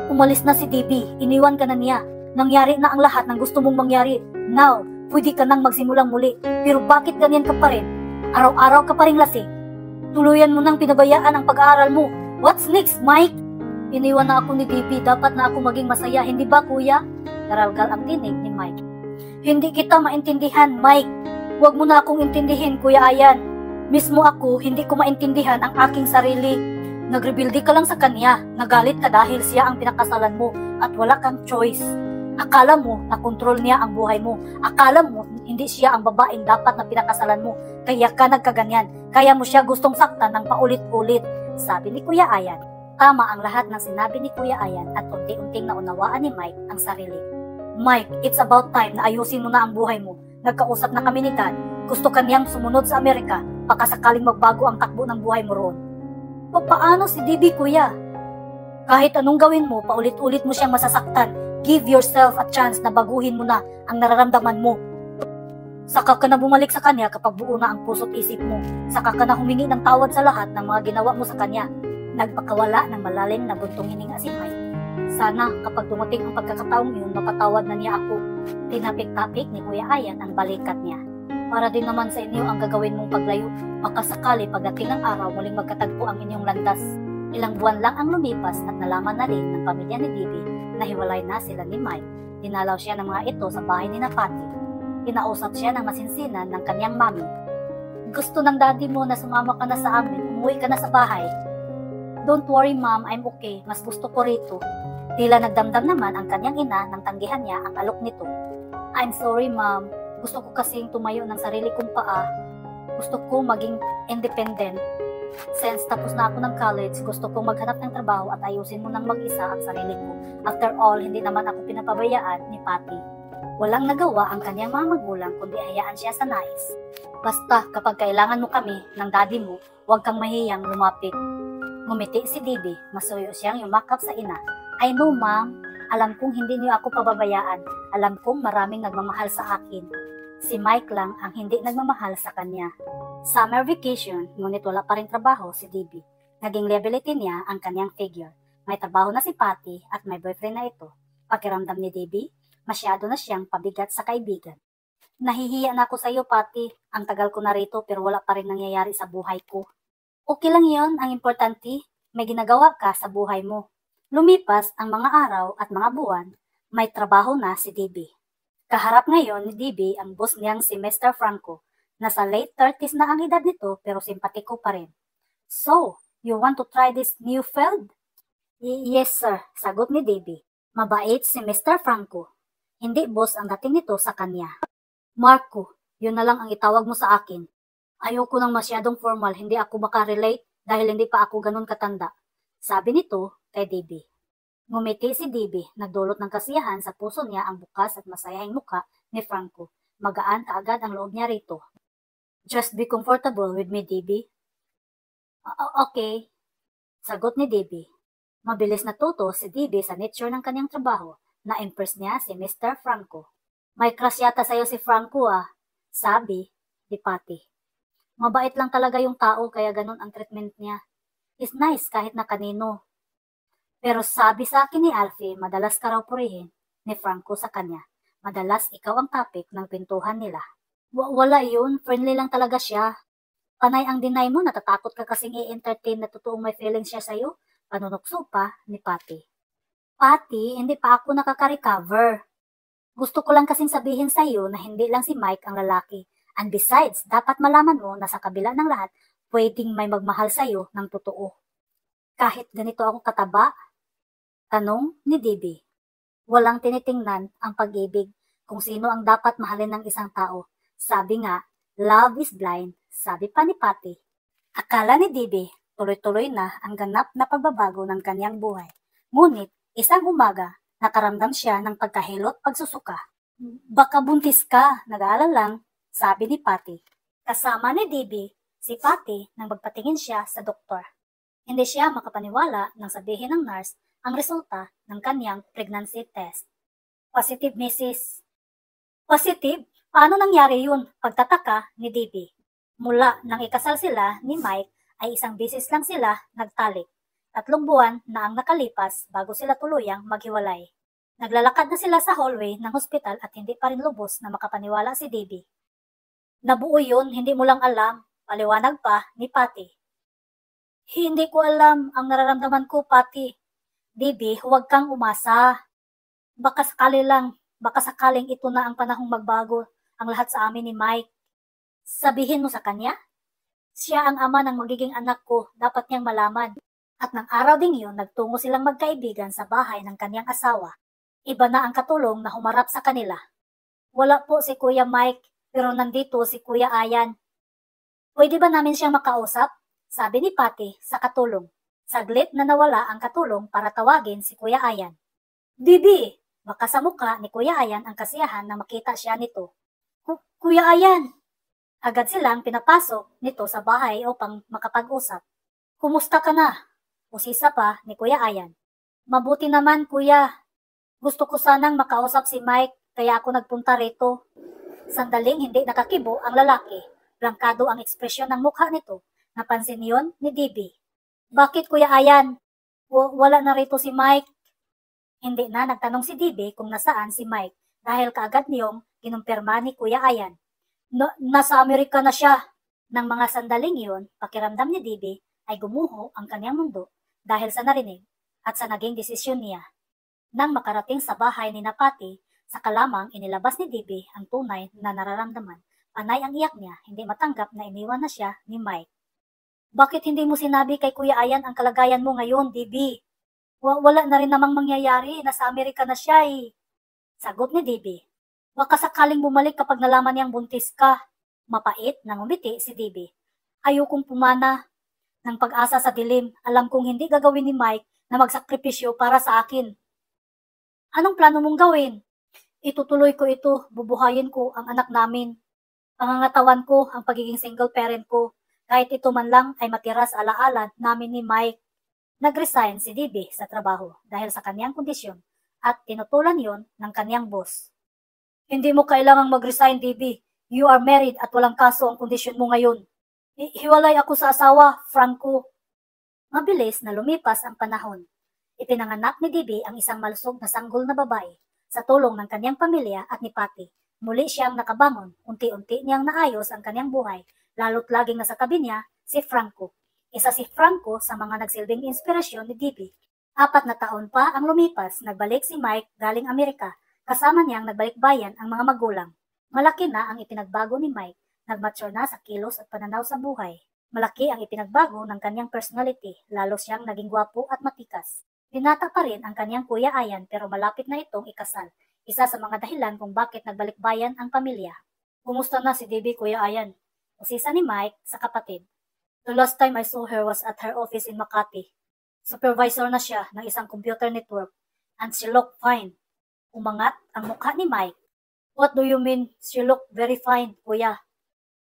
Umalis na si DB, iniwan ka na niya. Nangyari na ang lahat ng gusto mong mangyari. Now, pwede ka nang magsimulang muli. Pero bakit ganyan ka pa rin? Araw-araw ka pa rin lasing. Tuluyan mo nang pinabayaan ang pag-aaral mo. What's next, Mike? Iniwan na ako ni DB, dapat na ako maging masaya, hindi ba kuya? Daralgal ang tinig ni Mike. Hindi kita maintindihan, Mike. Huwag mo na akong intindihin, Kuya Ayan. Mismo ako, hindi ko maintindihan ang aking sarili. Nagrebuildi ka lang sa kanya, nagalit ka dahil siya ang pinakasalan mo at wala kang choice. Akala mo na kontrol niya ang buhay mo. Akala mo hindi siya ang babaeng dapat na pinakasalan mo. Kaya ka nagkaganyan. Kaya mo siya gustong saktan ng paulit-ulit. Sabi ni Kuya Ayan. Tama ang lahat ng sinabi ni Kuya Ayan at unti-unting naunawaan ni Mike ang sarili. Mike, it's about time na ayusin mo na ang buhay mo. Nagkausap na kami ni Dad. Gusto kaniyang sumunod sa Amerika. Baka sakaling magbago ang takbo ng buhay mo roon. Paano si DB, kuya? Kahit anong gawin mo, paulit-ulit mo siyang masasaktan. Give yourself a chance na baguhin mo na ang nararamdaman mo. Saka ka na bumalik sa kanya kapag buo na ang puso't isip mo. Saka ka na humingi ng tawad sa lahat ng mga ginawa mo sa kanya. Nagpakawala ng malalim na buntong hininga si Mike. Sana kapag dumating ang pagkakataong yun, mapatawad na niya ako. Tinapik-tapik ni Kuya Ayan ang balikat niya. Para din naman sa inyo ang gagawin mong paglayo. Baka sakali pagdating ng araw muling magkatagpo ang inyong landas. Ilang buwan lang ang lumipas at nalaman na rin ng pamilya ni Bibi na hiwalay na sila ni Mike. Dinalaw siya ng mga ito sa bahay ni Patty. Kinausap siya ng masinsinan ng kanyang mami. Gusto ng daddy mo na sumama ka na sa amin, umuwi ka na sa bahay. Don't worry ma'am, I'm okay. Mas gusto ko rito. Tila nagdamdam naman ang kanyang ina nang tanggihan niya ang alok nito. I'm sorry ma'am. Gusto ko kasing tumayo ng sarili kong paa. Gusto ko maging independent. Since tapos na ako ng college, gusto kong maghanap ng trabaho at ayusin mo ng mag-isa ang sarili ko. After all, hindi naman ako pinapabayaan ni Patty. Walang nagawa ang kanyang mga magulang kundi hayaan siya sa nais. Basta kapag kailangan mo kami ng daddy mo, huwag kang mahiyang lumapit. Ngumiti si Bibi, masuyo siyang yumakap sa ina. I know ma'am, alam kong hindi niyo ako pababayaan. Alam kong maraming nagmamahal sa akin. Si Mike lang ang hindi nagmamahal sa kanya. Summer vacation, ngunit wala pa rin trabaho si DB. Naging liability niya ang kanyang figure. May trabaho na si Patty at may boyfriend na ito. Pakiramdam ni DB, masyado na siyang pabigat sa kaibigan. Nahihiya na ako sa iyo, Patty. Ang tagal ko na rito pero wala pa rin nangyayari sa buhay ko. Okay lang yon, ang importante, may ginagawa ka sa buhay mo. Lumipas ang mga araw at mga buwan, may trabaho na si DB. Kaharap ngayon ni DB ang boss niyang si Mr. Franco. Nasa late 30s na ang edad nito pero simpatiko pa rin. So, you want to try this new field? Yes sir, sagot ni DB. Mabait si Mr. Franco. Hindi boss ang dating nito sa kanya. Marco, yun na lang ang itawag mo sa akin. Ayoko nang masyadong formal, hindi ako makarelate dahil hindi pa ako ganun katanda. Sabi nito kay DB. Ngumiti si DB, nagdulot ng kasiyahan sa puso niya ang bukas at masayahing muka ni Franco. Magaan kaagad ang loob niya rito. Just be comfortable with me, DB. Okay, sagot ni DB. Mabilis natuto si DB sa nature ng kanyang trabaho. Na-impress niya si Mr. Franco. May crush yata sa'yo si Franco sabi ni Patty. Mabait lang talaga yung tao kaya ganun ang treatment niya. Is nice kahit na kanino. Pero sabi sa akin ni Alfie, madalas ka raw purihin ni Franco sa kanya. Madalas ikaw ang topic ng pintuhan nila. Wala yun, friendly lang talaga siya. Panay ang deny mo, natatakot ka kasing i-entertain na totoong may feelings siya sa'yo. Panunokso pa ni Patty. Patty, hindi pa ako nakaka-recover. Gusto ko lang kasing sabihin sa'yo na hindi lang si Mike ang lalaki. And besides, dapat malaman mo na sa kabila ng lahat, pwedeng may magmahal sa'yo ng totoo. Kahit ganito ako kataba? Tanong ni DB. Walang tinitingnan ang pag-ibig kung sino ang dapat mahalin ng isang tao. Sabi nga, love is blind, sabi pa ni Patty. Akala ni DB, tuloy-tuloy na ang ganap na pagbabago ng kanyang buhay. Ngunit, isang umaga, nakaramdam siya ng pagkahilot pagsusuka. Baka buntis ka, nag-aalala lang, sabi ni Patty. Kasama ni DB, si Patty nang magpatingin siya sa doktor. Hindi siya makapaniwala nang sabihin ng nurse ang resulta ng kanyang pregnancy test. Positive, Mrs. Positive? Paano nangyari yun? Pagtataka ni DB. Mula nang ikasal sila ni Mike ay isang bisis lang sila nagtalik. 3 buwan na ang nakalipas bago sila tuluyang maghiwalay. Naglalakad na sila sa hallway ng hospital at hindi pa rin lubos na makapaniwala si DB. Nabuo yun, hindi mo lang alam, paliwanag pa ni Patty. Hindi ko alam ang nararamdaman ko, Patty. DB, huwag kang umasa. Baka sakaling ito na ang panahong magbago ang lahat sa amin ni Mike. Sabihin mo sa kanya? Siya ang ama ng magiging anak ko, dapat niyang malaman. At ng araw ding yun, nagtungo silang magkaibigan sa bahay ng kanyang asawa. Iba na ang katulong na humarap sa kanila. Wala po si Kuya Mike, pero nandito si Kuya Ayan. Pwede ba namin siyang makausap? Sabi ni Patty sa katulong. Saglit na nawala ang katulong para tawagin si Kuya Ayan. Bibi! Baka sa mukha ni Kuya Ayan ang kasiyahan na makita siya nito. Kuya Ayan! Agad silang pinapasok nito sa bahay upang makapag-usap. Kumusta ka na? Usisa pa ni Kuya Ayan. Mabuti naman, Kuya. Gusto ko sanang makausap si Mike, kaya ako nagpunta rito. Sandaling hindi nakakibo ang lalaki. Blangkado ang ekspresyon ng mukha nito. Napansin yon ni DB. Bakit, Kuya Ayan? Wala na rito si Mike. Hindi na nagtanong si DB kung nasaan si Mike dahil kaagad niyong kinumpirma ni Kuya Ayan. Nasa Amerika na siya. Nang mga sandaling iyon, pakiramdam ni DB ay gumuho ang kanyang mundo dahil sa narinig at sa naging desisyon niya. Nang makarating sa bahay ni Patty, saka lamang inilabas ni DB ang tunay na nararamdaman. Panay ang iyak niya, hindi matanggap na iniwan na siya ni Mike. Bakit hindi mo sinabi kay Kuya Ayan ang kalagayan mo ngayon, DB? Wala na rin namang mangyayari, nasa Amerika na siya eh. Sagot ni DB. Baka sakaling bumalik kapag nalaman niyang buntis ka. Mapait nang umiti si DB. Ayokong pumana ng pag-asa sa dilim. Alam kong hindi gagawin ni Mike na magsakripisyo para sa akin. Anong plano mong gawin? Itutuloy ko ito, bubuhayin ko ang anak namin. Pangangatawan ko ang pagiging single parent ko. Kahit ito man lang ay matira sa alaala namin ni Mike. Nag-resign si DB sa trabaho dahil sa kanyang kondisyon at tinutulan yon ng kanyang boss. Hindi mo kailangang mag-resign, DB. You are married at walang kaso ang kondisyon mo ngayon. Hiwalay ako sa asawa, Franco. Mabilis na lumipas ang panahon. Ipinanganak ni DB ang isang malusog na sanggol na babae sa tulong ng kanyang pamilya at ni Patty. Muli siyang nakabangon, unti-unti niyang naayos ang kanyang buhay, lalo't laging nasa tabi niya si Franco. Isa si Franco sa mga nagsilbing inspirasyon ni DB. 4 na taon pa ang lumipas, nagbalik si Mike galing Amerika, kasama niyang nagbalikbayan ang mga magulang. Malaki na ang ipinagbago ni Mike, nagmature na sa kilos at pananaw sa buhay. Malaki ang ipinagbago ng kanyang personality, lalo siyang naging gwapo at matikas. Binata pa rin ang kanyang Kuya Ayan pero malapit na itong ikasal. Isa sa mga dahilan kung bakit nagbalikbayan ang pamilya. Kumusta na si DB, Kuya Ayan? Usisa ni Mike sa kapatid. The last time I saw her was at her office in Makati. Supervisor na siya ng isang computer network and she looked fine. Umangat ang mukha ni Mike. What do you mean she looked very fine, Kuya?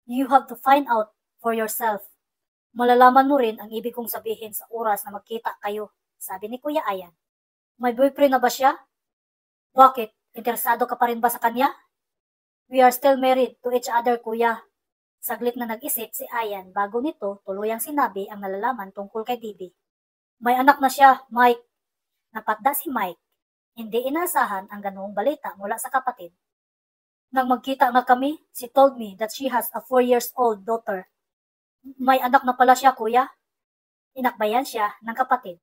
You have to find out for yourself. Malalaman mo rin ang ibig kong sabihin sa oras na magkita kayo, sabi ni Kuya Ayan. May boyfriend na ba siya? Bakit? Interesado ka pa rin ba sa kanya? We are still married to each other, Kuya. Saglit na nag-isip si Ayan bago nito tuluyang sinabi ang nalalaman tungkol kay DB. May anak na siya, Mike. Napatda si Mike. Hindi inaasahan ang ganoong balita mula sa kapatid. Nang magkita nga kami, she told me that she has a 4-year-old daughter. May anak na pala siya, Kuya. Inakbayan siya ng kapatid.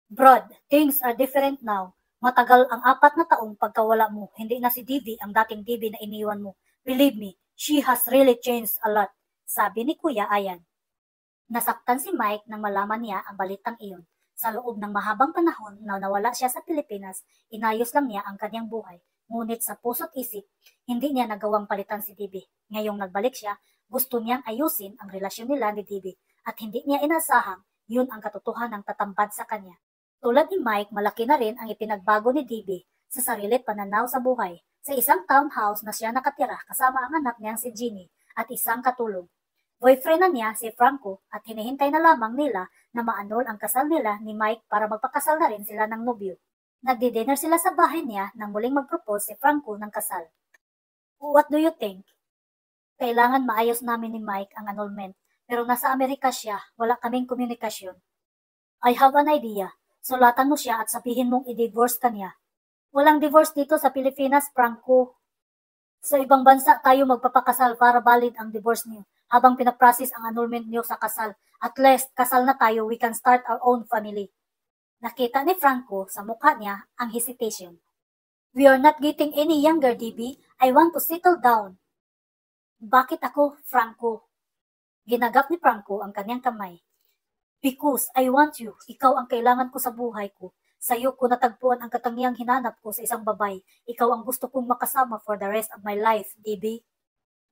Brad, things are different now. Matagal ang 4 na taong pagkawala mo. Hindi na si DB ang dating DB na iniwan mo. Believe me, she has really changed a lot, sabi ni Kuya Ayan. Nasaktan si Mike nang malaman niya ang balitang iyon. Sa loob ng mahabang panahon na nawala siya sa Pilipinas, inayos lang niya ang kanyang buhay. Ngunit sa puso't isip, hindi niya nagawang palitan si DB. Ngayong nagbalik siya, gusto niyang ayusin ang relasyon nila ni DB at hindi niya inasahang yun ang katotohanan ng tatambad sa kanya. Tulad ni Mike, malaki na rin ang ipinagbago ni DB sa sarili't pananaw sa buhay. Sa isang townhouse na siya nakatira kasama ang anak niyang si Ginny at isang katulong. Boyfriend na niya si Franco at hinihintay na lamang nila na maanol ang kasal nila ni Mike para magpakasal na rin sila ng nobyo. Nagdi-dinner sila sa bahay niya nang muling mag-propose si Franco ng kasal. What do you think? Kailangan maayos namin ni Mike ang annulment, pero nasa Amerika siya, wala kaming komunikasyon. I have an idea. Sulatan mo siya at sabihin mong i-divorce ka niya. Walang divorce dito sa Pilipinas, Franco. Sa ibang bansa tayo magpapakasal para valid ang divorce niyo. Habang pinaprocess ang annulment niyo sa kasal, at least kasal na tayo, we can start our own family. Nakita ni Franco sa mukha niya ang hesitation. We are not getting any younger, DB. I want to settle down. Bakit ako, Franco? Ginagap ni Franco ang kanyang kamay. Because I want you. Ikaw ang kailangan ko sa buhay ko. Sa iyo ko natagpuan ang katangiang hinanap ko sa isang babae. Ikaw ang gusto kong makasama for the rest of my life, DB.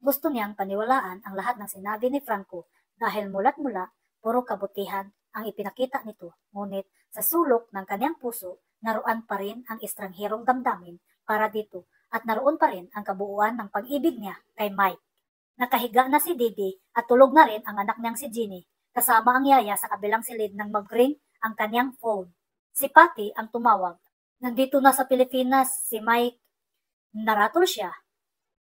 Gusto niyang paniwalaan ang lahat ng sinabi ni Franco dahil mulat mula, puro kabutihan ang ipinakita nito. Ngunit sa sulok ng kanyang puso, naroon pa rin ang estrangherong damdamin para dito at naroon pa rin ang kabuuan ng pag-ibig niya kay Mike. Nakahiga na si Didi at tulog na rin ang anak niyang si Ginny, kasama ang yaya sa kabilang silid nang mag-ring ang kanyang phone. Si Patty ang tumawag. Nandito na sa Pilipinas si Mike. Naratol siya.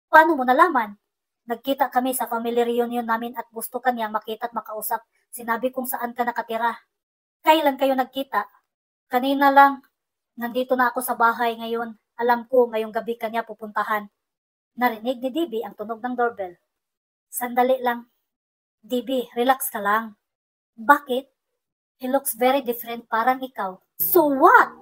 Paano mo nalaman? Nagkita kami sa family reunion namin at gusto kanya makita at makausap. Sinabi kung saan ka nakatira. Kailan kayo nagkita? Kanina lang. Nandito na ako sa bahay ngayon. Alam ko ngayong gabi kanya pupuntahan. Narinig ni DB ang tunog ng doorbell. Sandali lang. DB, relax ka lang. Bakit? He looks very different, parang ikaw. So what?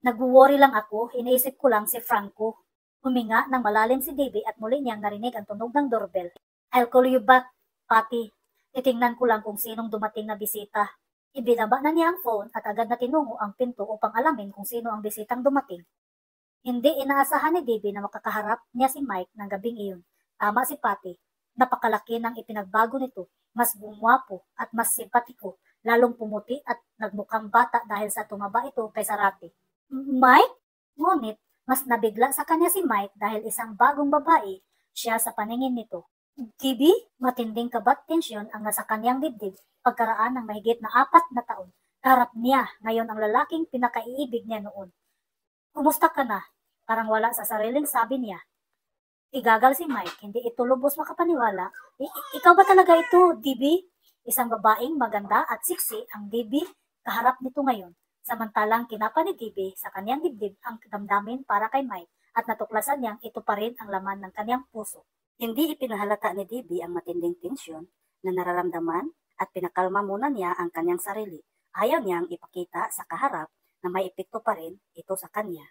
Nag-worry lang ako, iniisip ko lang si Franco. Huminga ng malalim si DB at muli niyang narinig ang tunog ng doorbell. I'll call you back, Patty. Titingnan ko lang kung sinong dumating na bisita. Ibinaba na niya ang phone at agad na tinungo ang pinto upang alamin kung sino ang bisitang dumating. Hindi inaasahan ni DB na makakaharap niya si Mike ng gabing iyon. Tama si Patty. Napakalaki ng ipinagbago nito. Mas bumwapo at mas simpatiko. Lalong pumuti at nagmukhang bata dahil sa tumaba ito kay Sarati. Mike? Ngunit, mas nabigla sa kanya si Mike dahil isang bagong babae siya sa paningin nito. DB, matinding kabat tensyon ang nasa kanyang dibdib pagkaraan ng mahigit na 4 na taon. Karap niya ngayon ang lalaking pinakaiibig niya noon. Kumusta ka na? Parang wala sa sariling sabi niya. Igagal si Mike, hindi ito lubos makapaniwala. Ikaw ba talaga ito, DB? Isang babaeng maganda at sexy ang DB kaharap nito ngayon. Samantalang kinapa ni DB sa kanyang dibdib ang damdamin para kay Mike at natuklasan niyang ito pa rin ang laman ng kanyang puso. Hindi ipinahalata ni DB ang matinding tensyon na nararamdaman at pinakalma muna niya ang kanyang sarili. Ayaw niyang ipakita sa kaharap na may epekto pa rin ito sa kanya.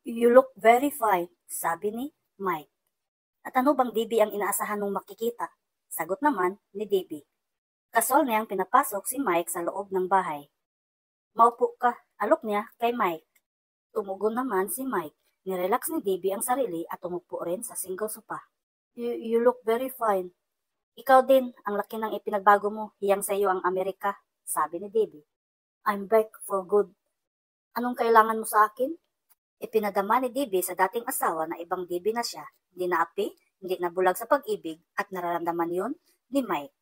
You look very fine, sabi ni Mike. At ano bang DB ang inaasahan mong makikita? Sagot naman ni DB. Kasol niyang pinapasok si Mike sa loob ng bahay. Maupo ka, alok niya kay Mike. Tumugon naman si Mike. Nirelax ni DB ang sarili at tumupo rin sa single sofa. You look very fine. Ikaw din, ang laki ng ipinagbago mo. Hiyang sa iyo ang Amerika, sabi ni DB. I'm back for good. Anong kailangan mo sa akin? Ipinadama ni DB sa dating asawa na ibang DB na siya. Hindi na api, hindi na bulag sa pag-ibig at nararamdaman yun ni Mike.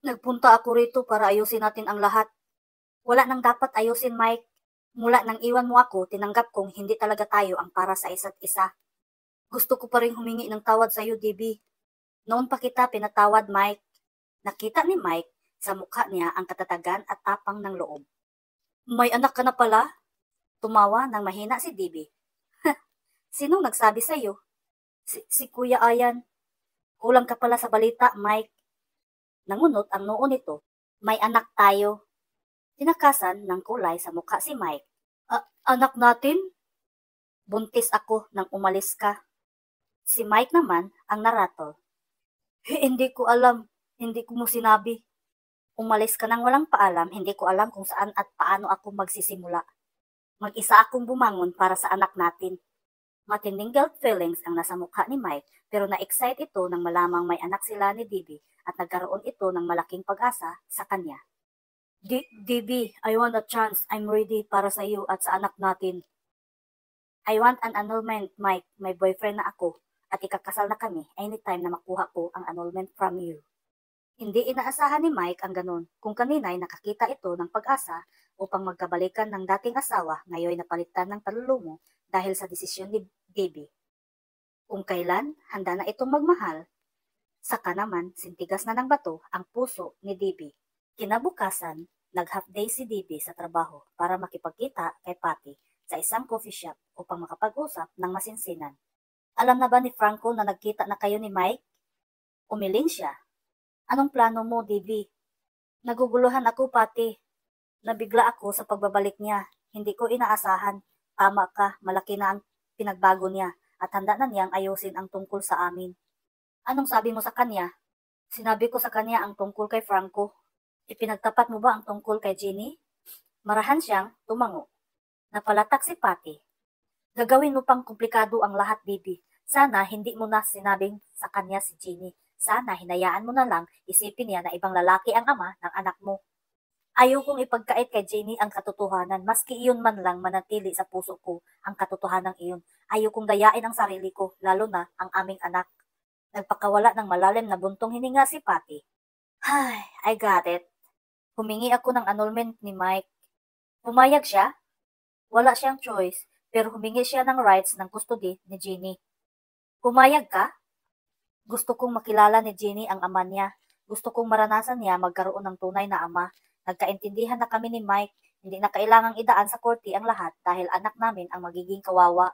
Nagpunta ako rito para ayusin natin ang lahat. Wala nang dapat ayusin, Mike. Mula nang iwan mo ako, tinanggap kong hindi talaga tayo ang para sa isa't isa. Gusto ko pa rin humingi ng tawad sa iyo, DB. Noon pa kita pinatawad, Mike. Nakita ni Mike sa mukha niya ang katatagan at tapang ng loob. May anak ka na pala? Tumawa nang mahina si DB. Sinong nagsabi sa iyo? Si Kuya Ayan. Kulang ka pala sa balita, Mike. Nangunot ang noo nito. May anak tayo. Tinakasan ng kulay sa mukha si Mike. Anak natin? Buntis ako nang umalis ka. Si Mike naman ang naratol. Hindi ko alam. Hindi ko mo sinabi. Umalis ka nang walang paalam, hindi ko alam kung saan at paano ako magsisimula. Mag-isa akong bumangon para sa anak natin. Matinding guilt feelings ang nasa mukha ni Mike pero na-excite ito nang malamang may anak sila ni DB at nagkaroon ito ng malaking pag-asa sa kanya. DB, I want a chance. I'm ready para sa iyo at sa anak natin. I want an annulment, Mike. May boyfriend na ako at ikakasal na kami anytime na makuha ko ang annulment from you. Hindi inaasahan ni Mike ang ganun kung kanina'y nakakita ito ng pag-asa upang magkabalikan ng dating asawa ngayon napalitan ng palulumo dahil sa desisyon ni DB. Kung kailan handa na itong magmahal, saka naman sintigas na ng bato ang puso ni DB. Kinabukasan, nag-half day si DB sa trabaho para makipagkita kay Patty sa isang coffee shop upang makapag-usap ng masinsinan. Alam na ba ni Franco na nagkita na kayo ni Mike? Umiling siya. Anong plano mo, DB? Naguguluhan ako, Patty. Nabigla ako sa pagbabalik niya. Hindi ko inaasahan. Tama ka, malaki na ang pinagbago niya at handa na niyang ayusin ang tungkol sa amin. Anong sabi mo sa kanya? Sinabi ko sa kanya ang tungkol kay Franco. Ipinagtapat mo ba ang tungkol kay Jenny? Marahan siyang tumango. Napalatak si Patty. Gagawin mo pang komplikado ang lahat, Bibi. Sana hindi mo na sinabing sa kanya si Jenny. Sana hinayaan mo na lang isipin niya na ibang lalaki ang ama ng anak mo. Ayaw kong ipagkait kay Jenny ang katotohanan, maski iyon man lang manatili sa puso ko ang katotohanan iyon. Ayaw kong dayain ang sarili ko, lalo na ang aming anak. Nagpakawala ng malalim na buntong hininga si Patty. Ay, I got it. Humingi ako ng annulment ni Mike. Pumayag siya? Wala siyang choice, pero humingi siya ng rights ng custody ni Jenny. Pumayag ka? Gusto kong makilala ni Jenny ang ama niya. Gusto kong maranasan niya magkaroon ng tunay na ama. Nagkaintindihan na kami ni Mike. Hindi na kailangang idaan sa korte ang lahat dahil anak namin ang magiging kawawa.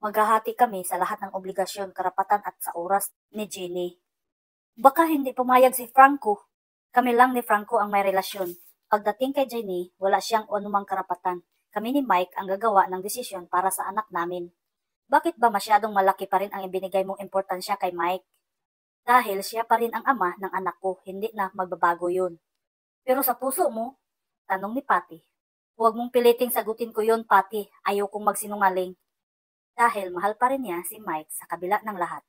Maghahati kami sa lahat ng obligasyon, karapatan at sa oras ni Jenny. Baka hindi pumayag si Franco. Kami lang ni Franco ang may relasyon. Pagdating kay Jenny, wala siyang anumang karapatan. Kami ni Mike ang gagawa ng desisyon para sa anak namin. Bakit ba masyadong malaki pa rin ang ibinigay mong importansya kay Mike? Dahil siya pa rin ang ama ng anak ko, hindi na magbabago yun. Pero sa puso mo, tanong ni Patty. Huwag mong piliting sagutin ko yun, Patty. Ayaw kong magsinungaling. Dahil mahal pa rin niya si Mike sa kabila ng lahat.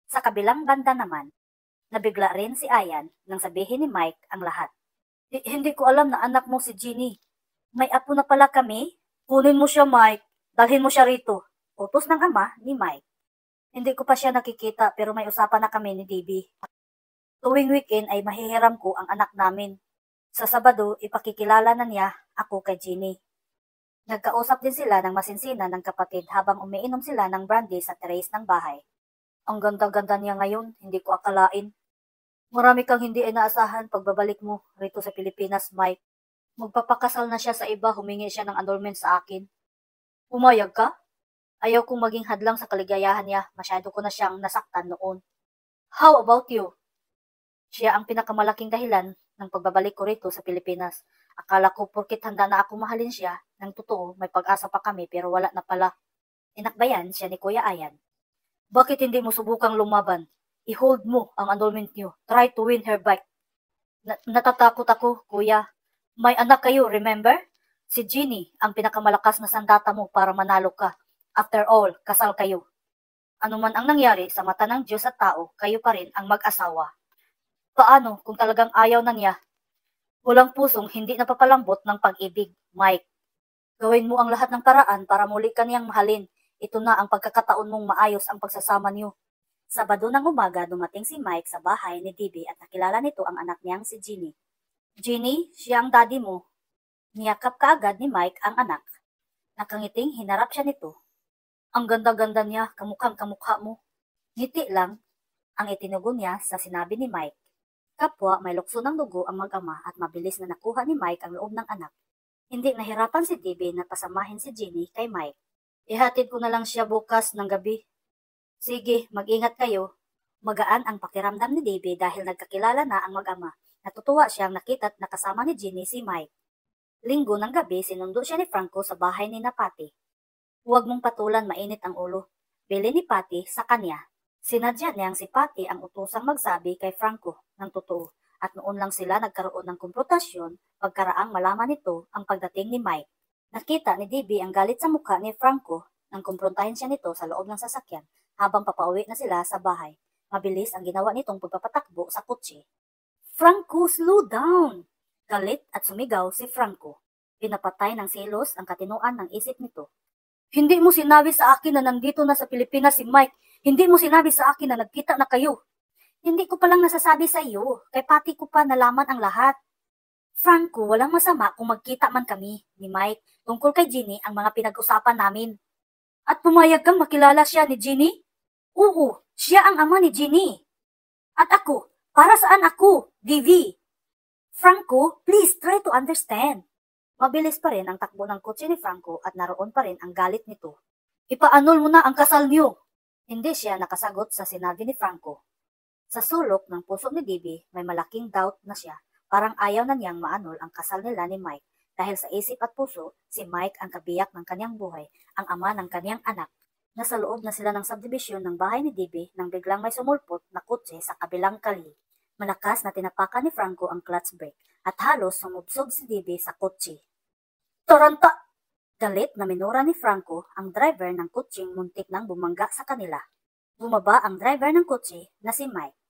Sa kabilang banda naman, nabigla rin si Ayan nang sabihin ni Mike ang lahat. Hindi ko alam na anak mo si Jenny. May apo na pala kami? Kunin mo siya, Mike. Dalhin mo siya rito. Utos ng ama ni Mike. Hindi ko pa siya nakikita pero may usapan na kami ni DB. Tuwing weekend ay mahihiram ko ang anak namin. Sa Sabado, ipakikilala na niya ako kay Jenny. Nagkausap din sila ng masinsinan ng kapatid habang umiinom sila ng brandy sa terrace ng bahay. Ang ganda-ganda niya ngayon, hindi ko akalain. Marami kang hindi inaasahan pagbabalik mo rito sa Pilipinas, Mike. Magpapakasal na siya sa iba, humingi siya ng annulment sa akin. Pumayag ka? Ayaw kong maging hadlang sa kaligayahan niya, masyado ko na siyang nasaktan noon. How about you? Siya ang pinakamalaking dahilan ng pagbabalik ko rito sa Pilipinas. Akala ko porkit handa na ako mahalin siya, ng totoo may pag-asa pa kami pero wala na pala. Inakbayan siya ni Kuya Ayan. Bakit hindi mo subukang lumaban? I-hold mo ang annulment niyo. Try to win her back. Natatakot ako, Kuya. May anak kayo, remember? Si Jenny ang pinakamalakas na sandata mo para manalo ka. After all, kasal kayo. Ano man ang nangyari sa mata ng Diyos at tao, kayo pa rin ang mag-asawa. Paano kung talagang ayaw na niya? Walang pusong hindi napapalambot ng pag-ibig, Mike. Gawin mo ang lahat ng paraan para muli ka niyang mahalin. Ito na ang pagkakataon mong maayos ang pagsasama niyo. Sabado ng umaga, dumating si Mike sa bahay ni DB at nakilala nito ang anak niyang si Jenny. Jenny, siya ang daddy mo. Niyakap kaagad ni Mike ang anak. Nakangiting hinarap siya nito. Ang ganda-ganda niya, kamukhang kamukha mo. Ngiti lang ang itinugon niya sa sinabi ni Mike. Kapwa may lukso ng dugo ang mag-ama at mabilis na nakuha ni Mike ang loob ng anak. Hindi nahirapan si DB na pasamahin si Jenny kay Mike. Ihatid ko na lang siya bukas ng gabi. Sige, mag-ingat kayo. Magaan ang pakiramdam ni DB dahil nagkakilala na ang mag-ama. Natutuwa siyang nakita't nakasama ni Jenny si Mike. Linggo ng gabi, sinundo siya ni Franco sa bahay ni Patty. Huwag mong patulan, mainit ang ulo. Bili ni Patty sa kanya. Sinadya niyang si Patty ang utusang magsabi kay Franco ng totoo at noon lang sila nagkaroon ng konfrontasyon pagkaraang malaman nito ang pagdating ni Mike. Nakita ni DB ang galit sa mukha ni Franco nang kumprontahin siya nito sa loob ng sasakyan habang papauwi na sila sa bahay. Mabilis ang ginawa nitong pagpapatakbo sa kotse. Franco, slow down! Galit at sumigaw si Franco. Pinapatay ng selos ang katinuan ng isip nito. Hindi mo sinabi sa akin na nandito na sa Pilipinas si Mike. Hindi mo sinabi sa akin na nagkita na kayo. Hindi ko palang nasasabi sa iyo. Kay Patty ko pa nalaman ang lahat. Franco, walang masama kung magkita man kami ni Mike tungkol kay Jenny ang mga pinag-usapan namin. At pumayag kang makilala siya ni Jenny? Oo, siya ang ama ni Ginny. At ako, para saan ako, DV? Franco, please try to understand. Mabilis pa rin ang takbo ng kotse ni Franco at naroon pa rin ang galit nito. Ipaanol mo na ang kasal niyo. Hindi siya nakasagot sa sinabi ni Franco. Sa sulok ng puso ni Dibi, may malaking doubt na siya. Parang ayaw na niyang maanol ang kasal nila ni Mike dahil sa isip at puso, si Mike ang kabiyak ng kanyang buhay, ang ama ng kanyang anak. Nasa loob na sila ng subdivision ng bahay ni Dibi nang biglang may sumulpot na kotse sa kabilang kalye. Malakas na tinapakan ni Franco ang clutch brake at halos sumubsob si Dibi sa kotse. Taranta! Galit na minura ni Franco ang driver ng kutseng muntik nang bumangga sa kanila. Bumaba ang driver ng kotse na si Mike.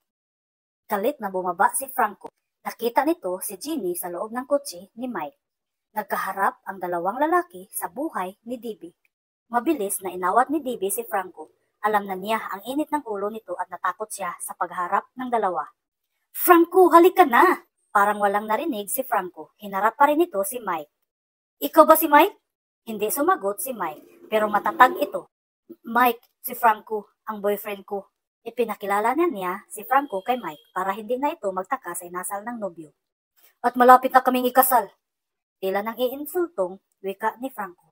Galit na bumaba si Franco. Nakita nito si Ginny sa loob ng kotse ni Mike. Nagkaharap ang dalawang lalaki sa buhay ni Dibi. Mabilis na inawat ni Dibi si Franco. Alam na niya ang init ng ulo nito at natakot siya sa pagharap ng dalawa. Franco, halika na! Parang walang narinig si Franco. Hinarap pa rin ito si Mike. Ikaw ba si Mike? Hindi sumagot si Mike, pero matatag ito. Mike, si Franco, ang boyfriend ko. Ipinakilala niya si Franco kay Mike para hindi na ito magtaka sa inasal ng nobyo. At malapit na kaming ikasal. Tila nang iinsultong wika ni Franco.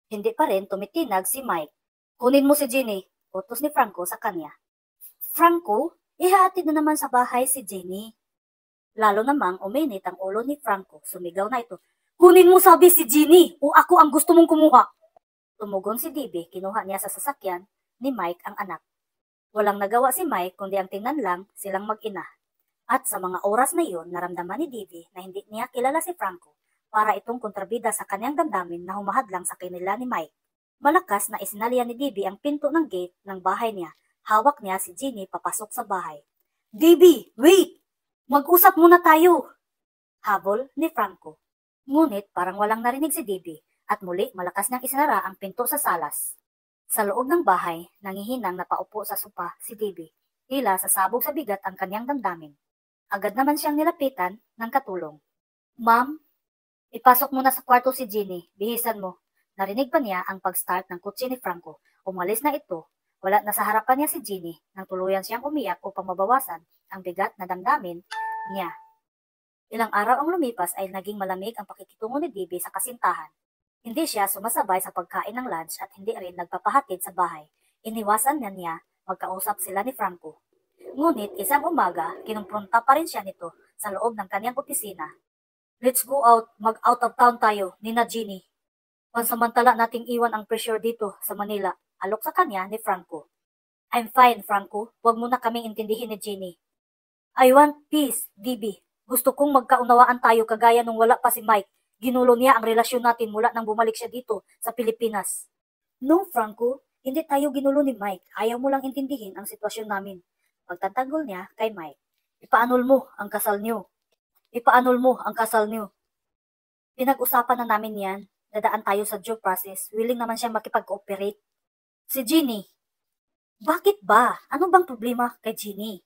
Hindi pa rin tumitinag si Mike. Kunin mo si Ginny, utos ni Franco sa kanya. Franco, ihahatid na naman sa bahay si Ginny. Lalo namang uminit ang ulo ni Franco. Sumigaw na ito. Kunin mo sabi si Ginny o ako ang gusto mong kumuha. Tumugon si Dibi, kinuha niya sa sasakyan ni Mike ang anak. Walang nagawa si Mike kundi ang tingnan lang silang mag-ina. At sa mga oras na iyon, naramdaman ni Dibi na hindi niya kilala si Franco para itong kontrabida sa kanyang damdamin na humahadlang sa kanila ni Mike. Malakas na isinalya ni Dibi ang pinto ng gate ng bahay niya. Hawak niya si Ginny papasok sa bahay. Dibi, wait! Mag-usap muna tayo! Habol ni Franco. Ngunit parang walang narinig si Dibi at muli malakas niyang isinara ang pinto sa salas. Sa loob ng bahay, nangihinang napaupo sa sopa si Dibi. Tila sasabog sa bigat ang kanyang damdamin. Agad naman siyang nilapitan ng katulong. Ma'am, ipasok mo na sa kwarto si Ginny, bihisan mo. Narinig pa niya ang pag-start ng kotse ni Franco. Umalis na ito. Wala na sa harapan niya si Ginny nang tuluyan siyang umiyak upang mabawasan ang bigat na damdamin niya. Ilang araw ang lumipas ay naging malamig ang pakikitungo ni Dibi sa kasintahan. Hindi siya sumasabay sa pagkain ng lunch at hindi rin nagpapahatid sa bahay. Iniwasan niya magkausap sila ni Franco. Ngunit isang umaga, kinumpronta pa rin siya nito sa loob ng kanyang opisina. Let's go out, mag-out of town tayo, Nina Ginny. Pansamantala nating iwan ang pressure dito sa Manila. Alok sa kanya ni Franco. I'm fine, Franco. Huwag mo na kaming intindihin ni Ginny. I want peace, Dibi. Gusto kong magkaunawaan tayo kagaya nung wala pa si Mike. Ginulo niya ang relasyon natin mula nang bumalik siya dito sa Pilipinas. No, Franco, hindi tayo ginulo ni Mike. Ayaw mo lang intindihin ang sitwasyon namin. Pagtatanggol niya kay Mike. Ipaanol mo ang kasal niyo. Ipaanol mo ang kasal niyo. Pinag-usapan na namin yan. Dadaan tayo sa due process. Willing naman siya makipag-cooperate. Si Ginny. Bakit ba? Ano bang problema kay Ginny?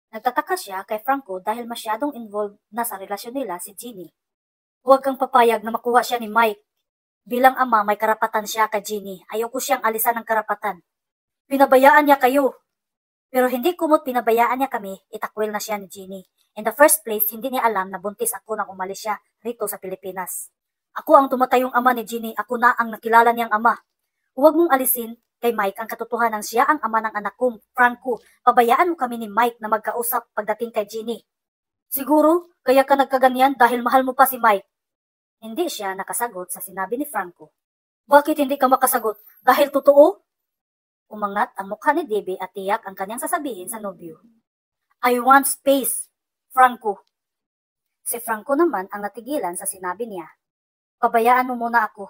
Nagtataka siya kay Franco dahil masyadong involved na sa relasyon nila si Ginny. Huwag kang papayag na makuha siya ni Mike. Bilang ama, may karapatan siya kay Ginny. Ayoko siyang alisan ng karapatan. Pinabayaan niya kayo. Pero hindi kumot pinabayaan niya kami, itakwil na siya ni Ginny. In the first place, hindi niya alam na buntis ako nang umalis siya rito sa Pilipinas. Ako ang tumatayong ama ni Ginny. Ako na ang nakilala niyang ama. Huwag mong alisin kay Mike ang katotohanan siya ang ama ng anak ko, Franco. Pabayaan mo kami ni Mike na magkausap pagdating kay Ginny. Siguro, kaya ka nagkaganyan dahil mahal mo pa si Mike. Hindi siya nakasagot sa sinabi ni Franco. Bakit hindi ka makasagot? Dahil totoo? Umangat ang mukha ni Dibi at tiyak ang kanyang sasabihin sa nobyo. I want space, Franco. Si Franco naman ang natigilan sa sinabi niya. Pabayaan mo muna ako.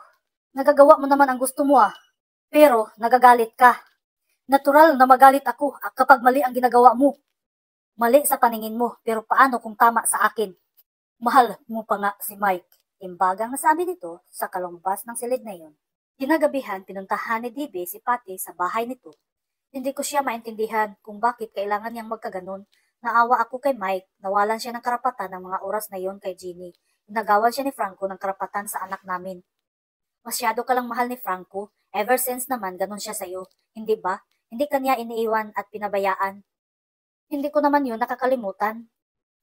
Nagagawa mo naman ang gusto mo Pero nagagalit ka. Natural na magalit ako kapag mali ang ginagawa mo. Mali sa paningin mo, pero paano kung tama sa akin? Mahal mo pa nga si Mike. Imbagang nasabi nito sa kalumbas ng silid na iyon. Kinagabihan, pinuntahan ni Dibi si Patty sa bahay nito. Hindi ko siya maintindihan kung bakit kailangan niyang magkaganon. Naawa ako kay Mike, nawalan siya ng karapatan ng mga oras na iyon kay Ginny. Inagawan siya ni Franco ng karapatan sa anak namin. Masyado ka lang mahal ni Franco. Ever since naman, ganon siya sa'yo. Hindi ba? Hindi kanya iniiwan at pinabayaan. Hindi ko naman yun nakakalimutan.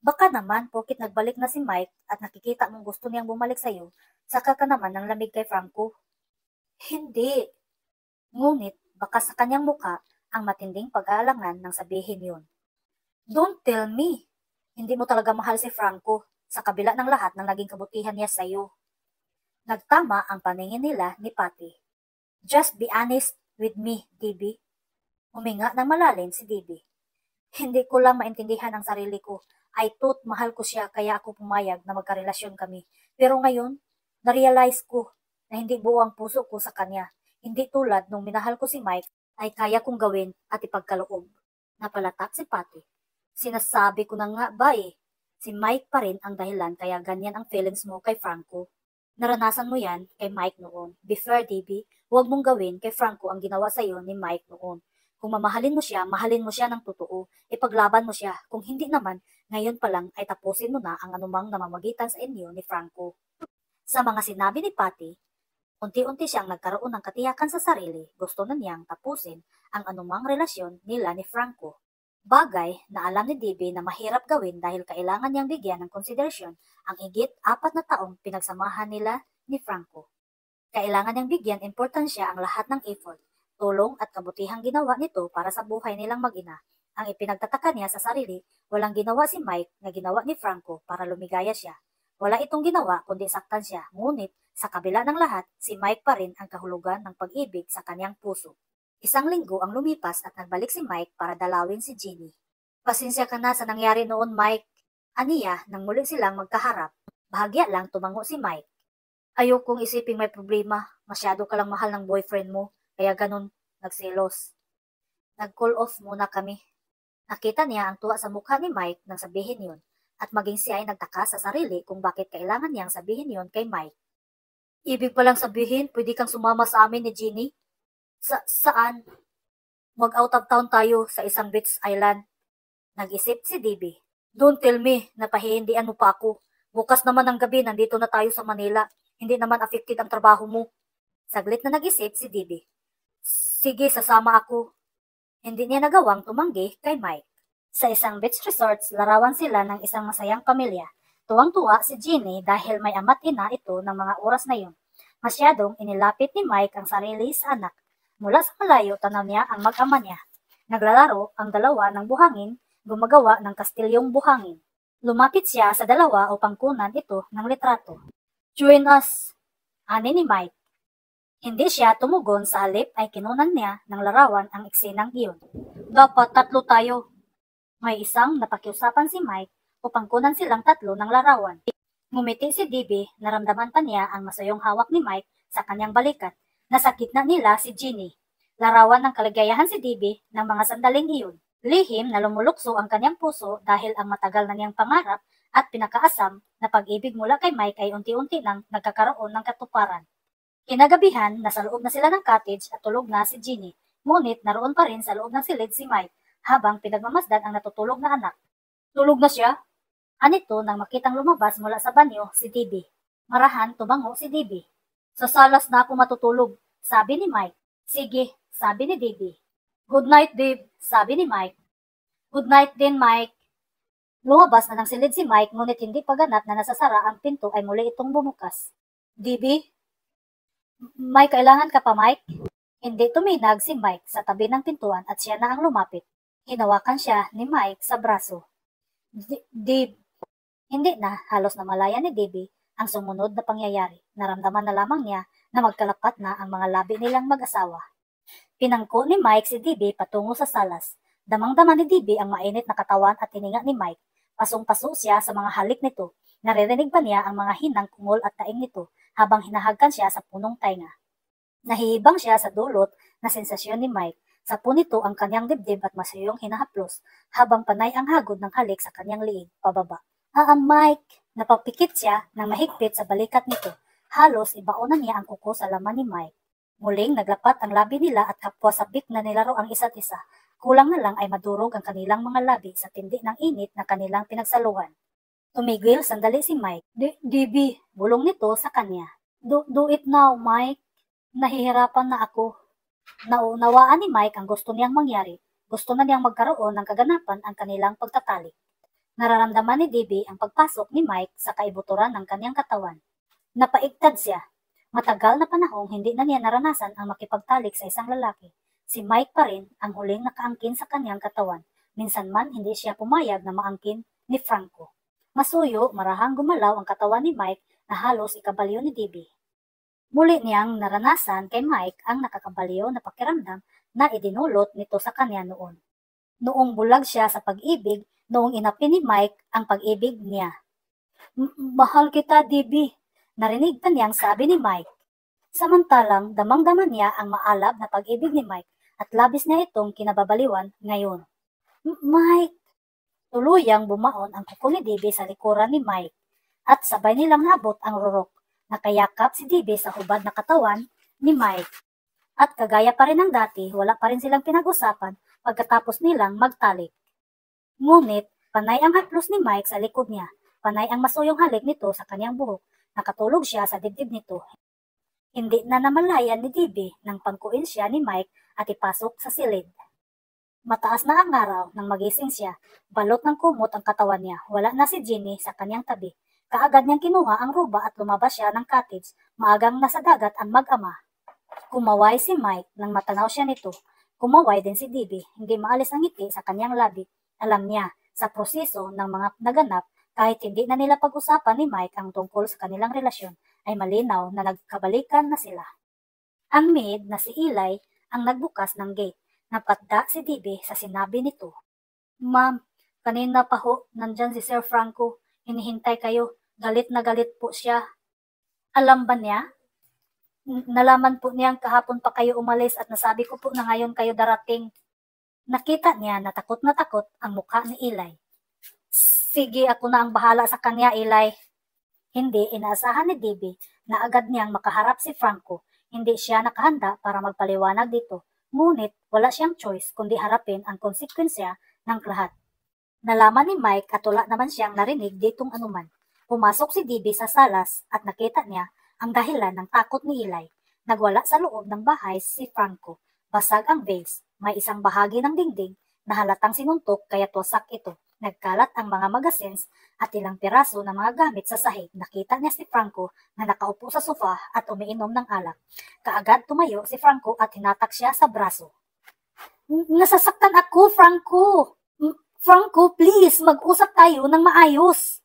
Baka naman, porkit nagbalik na si Mike at nakikita mong gusto niyang bumalik sa'yo, saka ka naman ng lamig kay Franco. Hindi. Ngunit, baka sa kanyang muka ang matinding pag-aalangan nang sabihin yun. Don't tell me. Hindi mo talaga mahal si Franco sa kabila ng lahat ng naging kabutihan niya sa'yo. Nagtama ang paningin nila ni Patty. Just be honest with me, DB. Huminga ng malalim si DB. Hindi ko lang maintindihan ang sarili ko. I thought mahal ko siya kaya ako pumayag na magkarelasyon kami. Pero ngayon, na-realize ko na hindi buo ang puso ko sa kanya. Hindi tulad nung minahal ko si Mike ay kaya kong gawin at ipagkaloob. Napalatak si Patty. Sinasabi ko na nga ba eh. Si Mike pa rin ang dahilan kaya ganyan ang feelings mo kay Franco. Naranasan mo yan kay Mike noon. Before, DB, huwag mong gawin kay Franco ang ginawa sa'yo ni Mike noon. Kung mamahalin mo siya ng totoo. Ipaglaban mo siya. Kung hindi naman, ngayon pa lang ay tapusin mo na ang anumang namamagitan sa inyo ni Franco. Sa mga sinabi ni Patty, unti-unti siyang nagkaroon ng katiyakan sa sarili. Gusto na niyang tapusin ang anumang relasyon nila ni Franco. Bagay na alam ni DB na mahirap gawin dahil kailangan niyang bigyan ng konsiderasyon ang higit 4 na taong pinagsamahan nila ni Franco. Kailangan niyang bigyan importansya ang lahat ng effort, tulong at kabutihang ginawa nito para sa buhay nilang mag-ina. Ang ipinagtataka niya sa sarili, walang ginawa si Mike na ginawa ni Franco para lumigaya siya. Wala itong ginawa kundi saktan siya, ngunit sa kabila ng lahat, si Mike pa rin ang kahulugan ng pag-ibig sa kanyang puso. Isang linggo ang lumipas at nagbalik si Mike para dalawin si Ginny. Pasensya ka na sa nangyari noon, Mike. Aniya nang muli silang magkaharap. Bahagya lang tumango si Mike. Ayokong isiping may problema. Masyado ka lang mahal ng boyfriend mo. Kaya ganun, nagselos. Nag-call off muna kami. Nakita niya ang tuwa sa mukha ni Mike nang sabihin yun. At maging siya ay nagtaka sa sarili kung bakit kailangan niyang sabihin yun kay Mike. Ibig palang sabihin, pwede kang sumama sa amin ni Ginny? Saan? Mag-out of town tayo sa isang beach island. Nag-isip si DB. Don't tell me, napahihindian mo pa ako. Bukas naman ng gabi, nandito na tayo sa Manila. Hindi naman affected ang trabaho mo. Saglit na nag-isip si DB. Sige, sasama ako. Hindi niya nagawang tumanggi kay Mike. Sa isang beach resorts, larawan sila ng isang masayang pamilya. Tuwang-tuwa si Ginny dahil may ama't ina ito ng mga oras na yun. Masyadong inilapit ni Mike ang sarili sa anak. Mula sa malayo, tanaw niya ang mag-ama niya. Naglalaro ang dalawa ng buhangin, gumagawa ng kastilyong buhangin. Lumapit siya sa dalawa upang kunan ito ng litrato. Join us, ani ni Mike. Hindi siya tumugon, sa halip ay kinunan niya ng larawan ang eksenang iyon. Dapat 3 tayo. May isang napakiusapan si Mike upang kunan silang 3 ng larawan. Ngumiti si DB, naramdaman pa niya ang masayong hawak ni Mike sa kanyang balikat. Nasa gitna nila si Ginny. Larawan ng kaligayahan si DB ng mga sandaling iyon. Lihim na lumulukso ang kanyang puso dahil ang matagal na niyang pangarap at pinakaasam na pag-ibig mula kay Mike ay unti-unti nang nagkakaroon ng katuparan. Kinagabihan, nasa loob na sila ng cottage at tulog na si Ginny. Ngunit naroon pa rin sa loob ng silid si Mike habang pinagmamasdan ang natutulog na anak. Tulog na siya? Anito nang makitang lumabas mula sa banyo si DB. Marahan tumango si DB. Sa salas na ako matutulog, sabi ni Mike. Sige, sabi ni DB. Good night, Dave, sabi ni Mike. Good night din, Mike. Lumabas na ng silid si Mike ngunit hindi pa ganap na nasasara ang pinto ay muli itong bumukas. DB? May kailangan ka pa, Mike? Hindi tuminag si Mike sa tabi ng pintuan at siya na ang lumapit. Hinawakan siya ni Mike sa braso. Dave. Hindi na, halos na malaya ni DB ang sumunod na pangyayari. Naramdaman na lamang niya na magkalapat na ang mga labi nilang mag-asawa. Pinangko ni Mike si DB patungo sa salas. Damang-dama ni DB ang mainit na katawan at hininga ni Mike. Pasong-paso siya sa mga halik nito. Naririnig pa niya ang mga hinang kungol at taing nito habang hinahagkan siya sa punong tainga. Nahihibang siya sa dulot na sensasyon ni Mike. Sa punito ang kanyang dibdib at masayong hinahaplos habang panay ang hagod ng halik sa kanyang liig pababa. Mike! Napapikit siya ng mahigpit sa balikat nito. Halos ibaonan niya ang kuko sa laman ni Mike. Muling naglapat ang labi nila at kapwa sabik na nilaro ang isa't isa. Kulang na lang ay madurog ang kanilang mga labi sa tindi ng init na kanilang pinagsaluhan. Tumigil sandali si Mike. DB, bulong nito sa kanya. Do it now, Mike. Nahihirapan na ako. Naunawaan ni Mike ang gusto niyang mangyari. Gusto na niyang magkaroon ng kaganapan ang kanilang pagtatalik. Nararamdaman ni DB ang pagpasok ni Mike sa kaibuturan ng kanyang katawan. Napaigtad siya. Matagal na panahong hindi na niya naranasan ang makipagtalik sa isang lalaki. Si Mike pa rin ang huling nakaangkin sa kanyang katawan. Minsan man hindi siya pumayag na maangkin ni Franco. Masuyo, marahang gumalaw ang katawan ni Mike na halos ikabaliw ni DB. Muli niyang naranasan kay Mike ang nakakabaliw na pakiramdam na idinulot nito sa kanya noon. Noong bulag siya sa pag-ibig, noong inapi ni Mike ang pag-ibig niya. Mahal kita, DB, narinig pa niyang sabi ni Mike. Samantalang damang-dama niya ang maalab na pag-ibig ni Mike at labis niya itong kinababaliwan ngayon. Mike! Tuluyang bumaon ang kuko ni DB sa likuran ni Mike at sabay nilang nabot ang rurok. Nakayakap si DB sa hubad na katawan ni Mike. At kagaya pa rin ng dati, wala pa rin silang pinag-usapan pagkatapos nilang magtalik. Ngunit, panay ang haplos ni Mike sa likod niya. Panay ang masuyong halik nito sa kanyang buhok. Nakatulog siya sa dibdib nito. Hindi na namalayan ni DB nang pangkuin siya ni Mike at ipasok sa silid. Mataas na ang araw nang magising siya. Balot ng kumot ang katawan niya. Wala na si Ginny sa kanyang tabi. Kaagad niyang kinuha ang ruba at lumabas siya ng cottage. Maagang nasa dagat ang mag-ama. Kumaway si Mike nang matanaw siya nito. Kumaway din si DB. Hindi maalis ang ngiti sa kanyang labi. Alam niya, sa proseso ng mga naganap, kahit hindi na nila pag-usapan ni Mike ang tungkol sa kanilang relasyon, ay malinaw na nagkabalikan na sila. Ang maid na si Eli ang nagbukas ng gate. Napatda si DB sa sinabi nito. Ma'am, kanina pa ho, nandyan si Sir Franco. Hinihintay kayo. Galit na galit po siya. Alam ba niya? Nalaman po niyang kahapon pa kayo umalis at nasabi ko po na ngayon kayo darating. Nakita niya na takot ang mukha ni Eli. Sige, ako na ang bahala sa kanya, Eli. Hindi inaasahan ni DB na agad niyang makaharap si Franco. Hindi siya nakahanda para magpaliwanag dito. Ngunit wala siyang choice kundi harapin ang konsekwensya ng lahat. Nalaman ni Mike at wala naman siyang narinig ditong anuman. Pumasok si DB sa salas at nakita niya ang dahilan ng takot ni Eli. Nagwala sa loob ng bahay si Franco. Basag ang vase. May isang bahagi ng dingding na halatang sinuntok kaya wasak ito. Nagkalat ang mga magazines at ilang piraso ng mga gamit sa sahig. Nakita niya si Franco na nakaupo sa sofa at umiinom ng alak. Kaagad tumayo si Franco at hinatak siya sa braso. Nasasaktan ako, Franco! Franco, please, mag-usap tayo ng maayos.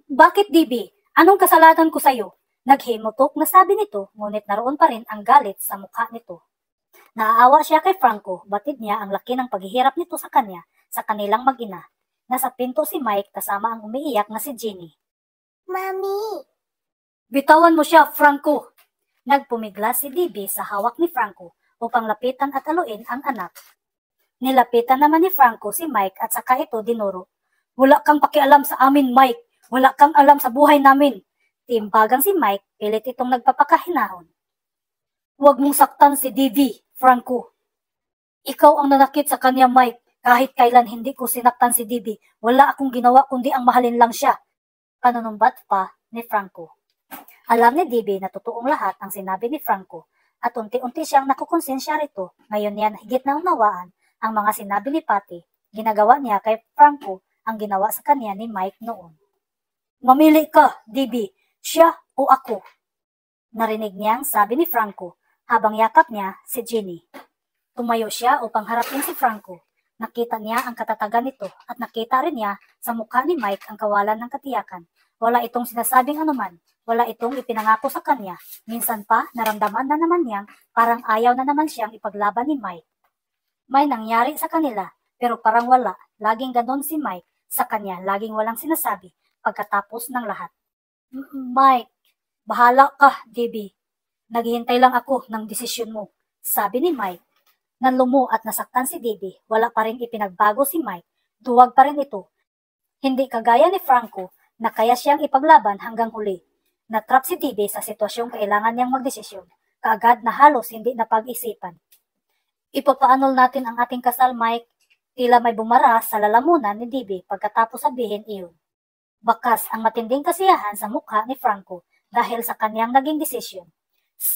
Bakit, DB? Anong kasalanan ko sa'yo? Naghimutok na sabi nito, ngunit naroon pa rin ang galit sa mukha nito. Naaawa siya kay Franco, batid niya ang laki ng paghihirap nito sa kanya, sa kanilang mag-ina. Nasa pinto si Mike kasama ang umiiyak na si Ginny. Mami! Bitawan mo siya, Franco! Nagpumigla si DB sa hawak ni Franco upang lapitan at aluin ang anak. Nilapitan naman ni Franco si Mike at saka ito dinuro. Wala kang pakialam sa amin, Mike. Wala kang alam sa buhay namin. Timbagang si Mike, pilit itong nagpapakahinahon. Huwag mong saktan si DB, Franco. Ikaw ang nanakit sa kanya, Mike. Kahit kailan hindi ko sinaktan si DB, wala akong ginawa kundi ang mahalin lang siya. Panunumbat pa ni Franco. Alam ni DB na totoong lahat ang sinabi ni Franco at unti-unti siyang nakukonsensya rito. Ngayon yan higit na unawaan ang mga sinabi ni Patty. Ginagawa niya kay Franco ang ginawa sa kanya ni Mike noon. Mamili ka, DB, siya o ako. Narinig niyang sabi ni Franco habang yakap niya si Ginny. Tumayo siya upang harapin si Franco. Nakita niya ang katatagan nito at nakita rin niya sa mukha ni Mike ang kawalan ng katiyakan. Wala itong sinasabing anuman. Wala itong ipinangako sa kanya. Minsan pa naramdaman na naman niyang parang ayaw na naman siyang ipaglaban ni Mike. May nangyari sa kanila pero parang wala. Laging ganon si Mike sa kanya. Laging walang sinasabi pagkatapos ng lahat. Mike, bahala ka, DB. Naghihintay lang ako ng desisyon mo, sabi ni Mike. Nanlumo at nasaktan si DB, wala pa rin ipinagbago si Mike. Duwag pa rin ito. Hindi kagaya ni Franco na kaya siyang ipaglaban hanggang huli. Natrap si DB sa sitwasyong kailangan niyang magdesisyon. Kaagad na halos hindi napag-isipan. Ipapaanol natin ang ating kasal, Mike. Tila may bumara sa lalamunan ni DB pagkatapos sabihin iyon. Bakas ang matinding kasiyahan sa mukha ni Franco dahil sa kanyang naging desisyon.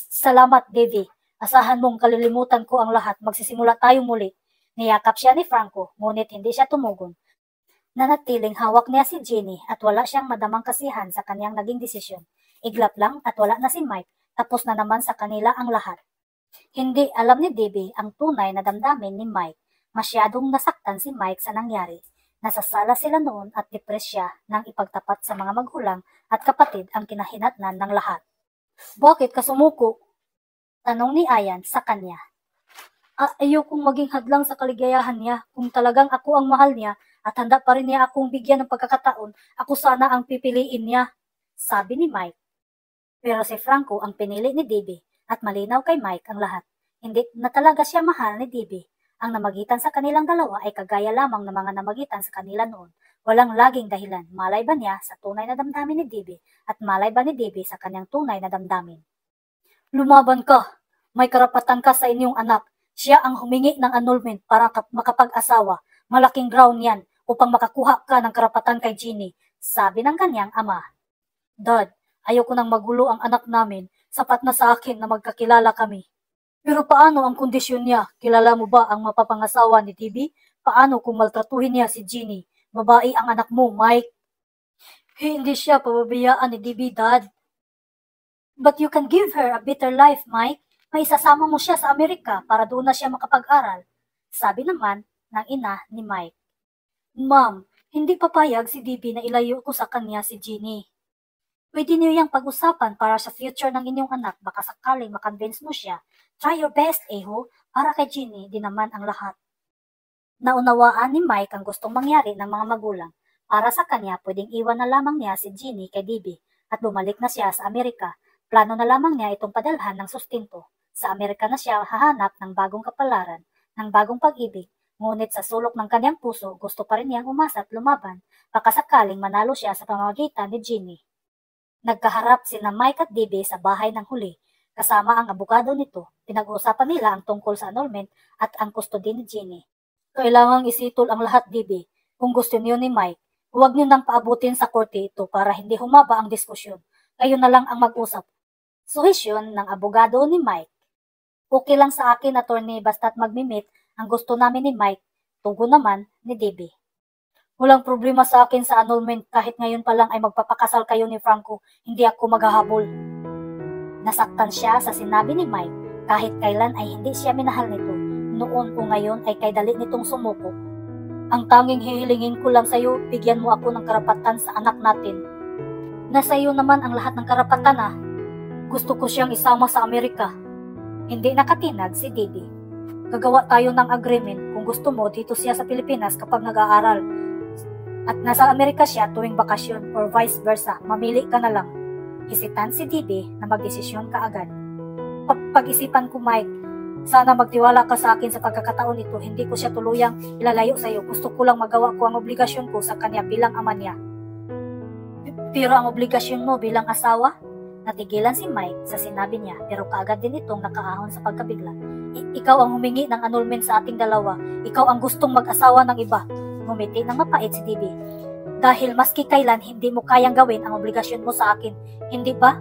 Salamat, DB. Asahan mong kalilimutan ko ang lahat, magsisimula tayo muli. Niyakap siya ni Franco, ngunit hindi siya tumugon. Nanatiling hawak niya si Ginny at wala siyang madamang kasihan sa kanyang naging desisyon. Iglap lang at wala na si Mike, tapos na naman sa kanila ang lahat. Hindi alam ni Debbie ang tunay na damdamin ni Mike. Masyadong nasaktan si Mike sa nangyari. Nasasala sila noon at depres siya nang ipagtapat sa mga magulang at kapatid ang kinahinatnan ng lahat. Bakit ka sumuko? Tanong ni Ayan sa kanya. Ayokong maging hadlang sa kaligayahan niya. Kung talagang ako ang mahal niya at handa pa rin niya akong bigyan ng pagkakataon, ako sana ang pipiliin niya, sabi ni Mike. Pero si Franco ang pinili ni Debbie at malinaw kay Mike ang lahat. Hindi na talaga siya mahal ni Debbie. Ang namagitan sa kanilang dalawa ay kagaya lamang ng mga namagitan sa kanila noon. Walang laging dahilan. Malay ba niya sa tunay na damdamin ni Debbie at malay ba ni Debbie sa kanyang tunay na damdamin? Lumaban ka! May karapatan ka sa inyong anak. Siya ang humingi ng annulment para makapag-asawa. Malaking ground yan upang makakuha ka ng karapatan kay Ginny, sabi ng kanyang ama. Dad, ayoko nang magulo ang anak namin. Sapat na sa akin na magkakilala kami. Pero paano ang kondisyon niya? Kilala mo ba ang mapapangasawa ni Debbie? Paano kung maltratuhin niya si Ginny? Babae ang anak mo, Mike. Hindi siya pababayaan ni Debbie, Dad. But you can give her a better life, Mike. May isasama mo siya sa Amerika para doon na siya makapag-aral. Sabi naman ng ina ni Mike. Ma'am, hindi papayag si Debbie na ilayo ko sa kanya si Ginny. Pwede niyo yang pag-usapan para sa future ng inyong anak, baka sakaling makonvince mo siya. Try your best, Eho, para kay Ginny, di naman ang lahat. Naunawaan ni Mike ang gustong mangyari ng mga magulang. Para sa kanya, pwedeng iwan na lamang niya si Ginny kay Debbie at bumalik na siya sa Amerika. Plano na lamang niya itong padalhan ng sustento. Sa Amerika na siya hahanap ng bagong kapalaran, ng bagong pag-ibig. Ngunit sa sulok ng kanyang puso, gusto pa rin niyang umasa at lumaban, baka sakaling manalo siya sa pamamagitan ni Ginny. Nagkaharap sina Mike at Debbie sa bahay ng huli, kasama ang abogado nito. Pinag-uusapan nila ang tungkol sa annulment at ang custody ni Ginny. Kailangang isitol ang lahat, Debbie. Kung gusto niyo ni Mike, huwag niyo nang paabutin sa korte ito para hindi humaba ang diskusyon. Kayo na lang ang mag-usap. Suhisyon ng abogado ni Mike. Okay lang sa akin, attorney, basta't magmimit ang gusto namin ni Mike. Tugon naman ni Debbie. Walang problema sa akin sa annulment kahit ngayon pa lang ay magpapakasal kayo ni Franco, hindi ako maghahabol. Nasaktan siya sa sinabi ni Mike kahit kailan ay hindi siya minahal nito. Noon o ngayon ay kay dali nitong sumuko. Ang tanging hihilingin ko lang sa'yo, bigyan mo ako ng karapatan sa anak natin. Nasa iyo naman ang lahat ng karapatan ah. Gusto ko siyang isama sa Amerika. Hindi nakatinag si Debbie. Gagawa tayo ng agreement kung gusto mo dito siya sa Pilipinas kapag nag-aaral. At nasa Amerika siya tuwing bakasyon or vice versa, mamili ka na lang. Hesitant si Debbie na magdesisyon kaagad. Pag-isipan ko, Mike, sana magtiwala ka sa akin sa pagkakataon ito, hindi ko siya tuluyang ilalayo sa iyo. Gusto ko lang magawa ko ang obligasyon ko sa kanya bilang ama niya. Pero ang obligasyon mo bilang asawa? Natigilan si Mike sa sinabi niya pero kaagad din itong nakaahon sa pagkabigla. Ikaw ang humingi ng annulment sa ating dalawa. Ikaw ang gustong mag-asawa ng iba. Ngumiti ng mapait si Debbie. Dahil maski kailan hindi mo kayang gawin ang obligasyon mo sa akin, hindi ba?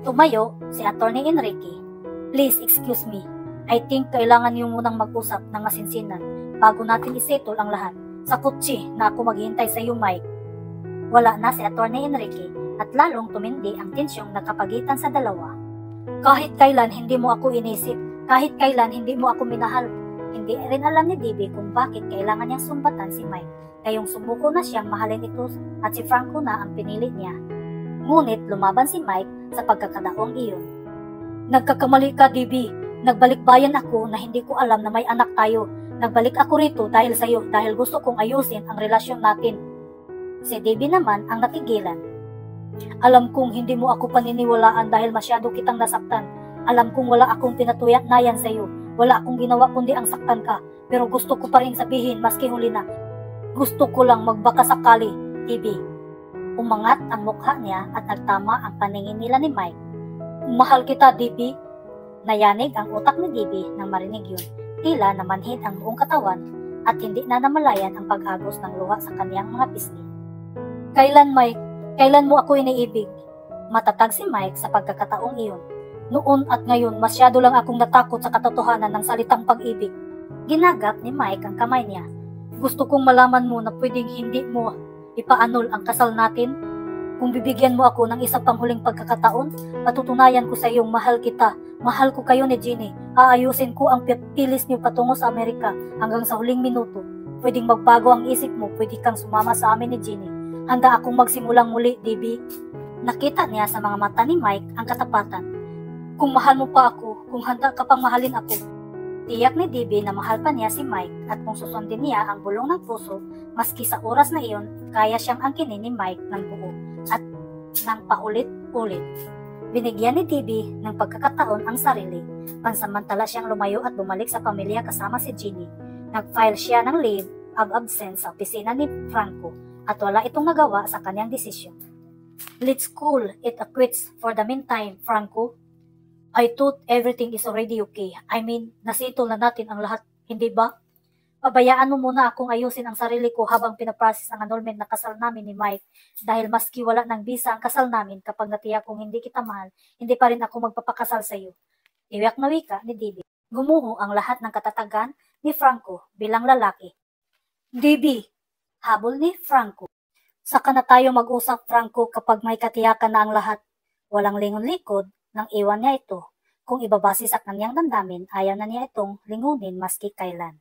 Tumayo si Attorney Enrique. Please excuse me. I think kailangan niyo munang mag-usap ng masinsinan bago natin isettle ang lahat. Sa kutsi na ako maghihintay sa iyo, Mike. Wala na si Attorney Enrique at lalong tumindi ang tensyong nagkapagitan sa dalawa. Kahit kailan hindi mo ako inisip, kahit kailan hindi mo ako minahal. Hindi rin alam ni Debbie kung bakit kailangan niyang sumbatan si Mike, kayong sumuko na siyang mahalin ito at si Franco na ang pinili niya. Ngunit lumaban si Mike sa pagkakataong iyon. Nagkakamali ka, Debbie. Nagbalikbayan ako na hindi ko alam na may anak tayo. Nagbalik ako rito dahil sa iyo, dahil gusto kong ayusin ang relasyon natin. Si Debbie naman ang natigilan. Alam kong hindi mo ako paniniwalaan dahil masyado kitang nasaktan. Alam kong wala akong pinatunayan sa iyo. Wala akong ginawa kundi ang saktan ka. Pero gusto ko pa rin sabihin maski huli na. Gusto ko lang magbaka sakali, Debbie. Umangat ang mukha niya at nagtama ang paningin nila ni Mike. Mahal kita, Debbie. Nayanig ang utak ni Debbie nang marinig yun. Tila namanhid ang buong katawan at hindi na namalayan ang pag-agos ng luha sa kaniyang mga pisngi. Kailan, Mike? Kailan mo ako iniibig? Matatag si Mike sa pagkakataong iyon. Noon at ngayon, masyado lang akong natakot sa katotohanan ng salitang pag-ibig. Ginagap ni Mike ang kamay niya. Gusto kong malaman mo na pwedeng hindi mo ipaanol ang kasal natin. Kung bibigyan mo ako ng isang panghuling pagkakataon, patutunayan ko sa iyong mahal kita. Mahal ko kayo ni Ginny. Aayusin ko ang pilis niyo patungo sa Amerika hanggang sa huling minuto. Pwedeng magbago ang isip mo, pwede kang sumama sa amin ni Ginny. Handa akong magsimulang muli, DB. Nakita niya sa mga mata ni Mike ang katapatan. Kung mahal mo pa ako, kung handa ka pang mahalin ako. Tiyak ni DB na mahal pa niya si Mike at kung susundin niya ang bulong ng puso, maski sa oras na iyon, kaya siyang angkinin ni Mike ng buo at ng paulit-ulit. Binigyan ni DB ng pagkakataon ang sarili. Pansamantala siyang lumayo at bumalik sa pamilya kasama si Ginny. Nag-file siya ng leave of absence sa opisina ni Franco at wala itong nagawa sa kanyang desisyon. Let's call it a quits for the meantime, Franco. I thought everything is already okay. I mean, nasitol na natin ang lahat, hindi ba? Pabayaan mo muna akong ayusin ang sarili ko habang pinaprocess ang annulment na kasal namin ni Mike. Dahil maski wala ng visa ang kasal namin, kapag natiyak kong hindi kita mahal, hindi pa rin ako magpapakasal sa iyo. Iyak na wika ni DB. Gumuho ang lahat ng katatagan ni Franco bilang lalaki. DB, habol ni Franco. Saka na tayo mag-usap, Franco, kapag may katiyakan na ang lahat. Walang lingon-likod nang iwan niya ito. Kung ibabase sa kanyang damdamin, ayaw na niya itong lingunin maski kailan.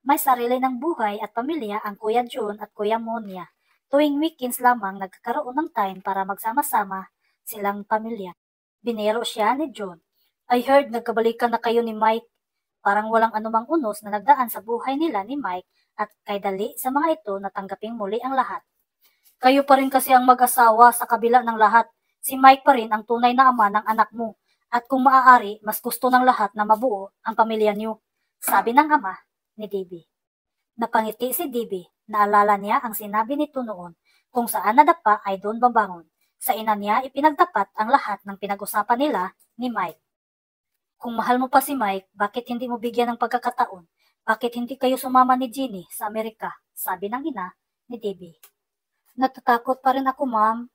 May sarili ng buhay at pamilya ang Kuya John at Kuya Monia. Tuwing weekends lamang nagkakaroon ng time para magsama-sama silang pamilya. Biniro siya ni John. I heard nagkabalikan na kayo ni Mike. Parang walang anumang unos na nagdaan sa buhay nila ni Mike at kay dali sa mga ito na tanggaping muli ang lahat. Kayo pa rin kasi ang mag-asawa sa kabila ng lahat. Si Mike pa rin ang tunay na ama ng anak mo. At kung maaari, mas gusto ng lahat na mabuo ang pamilya niyo. Sabi ng ama ni DB. Napangiti si DB. Naalala niya ang sinabi nito noon. Kung saan nadapa ay doon babangon. Sa ina niya ipinagtapat ang lahat ng pinag-usapan nila ni Mike. Kung mahal mo pa si Mike, bakit hindi mo bigyan ng pagkakataon? Bakit hindi kayo sumama ni Ginny sa Amerika? Sabi ng ina ni DB. Natatakot pa rin ako, ma'am.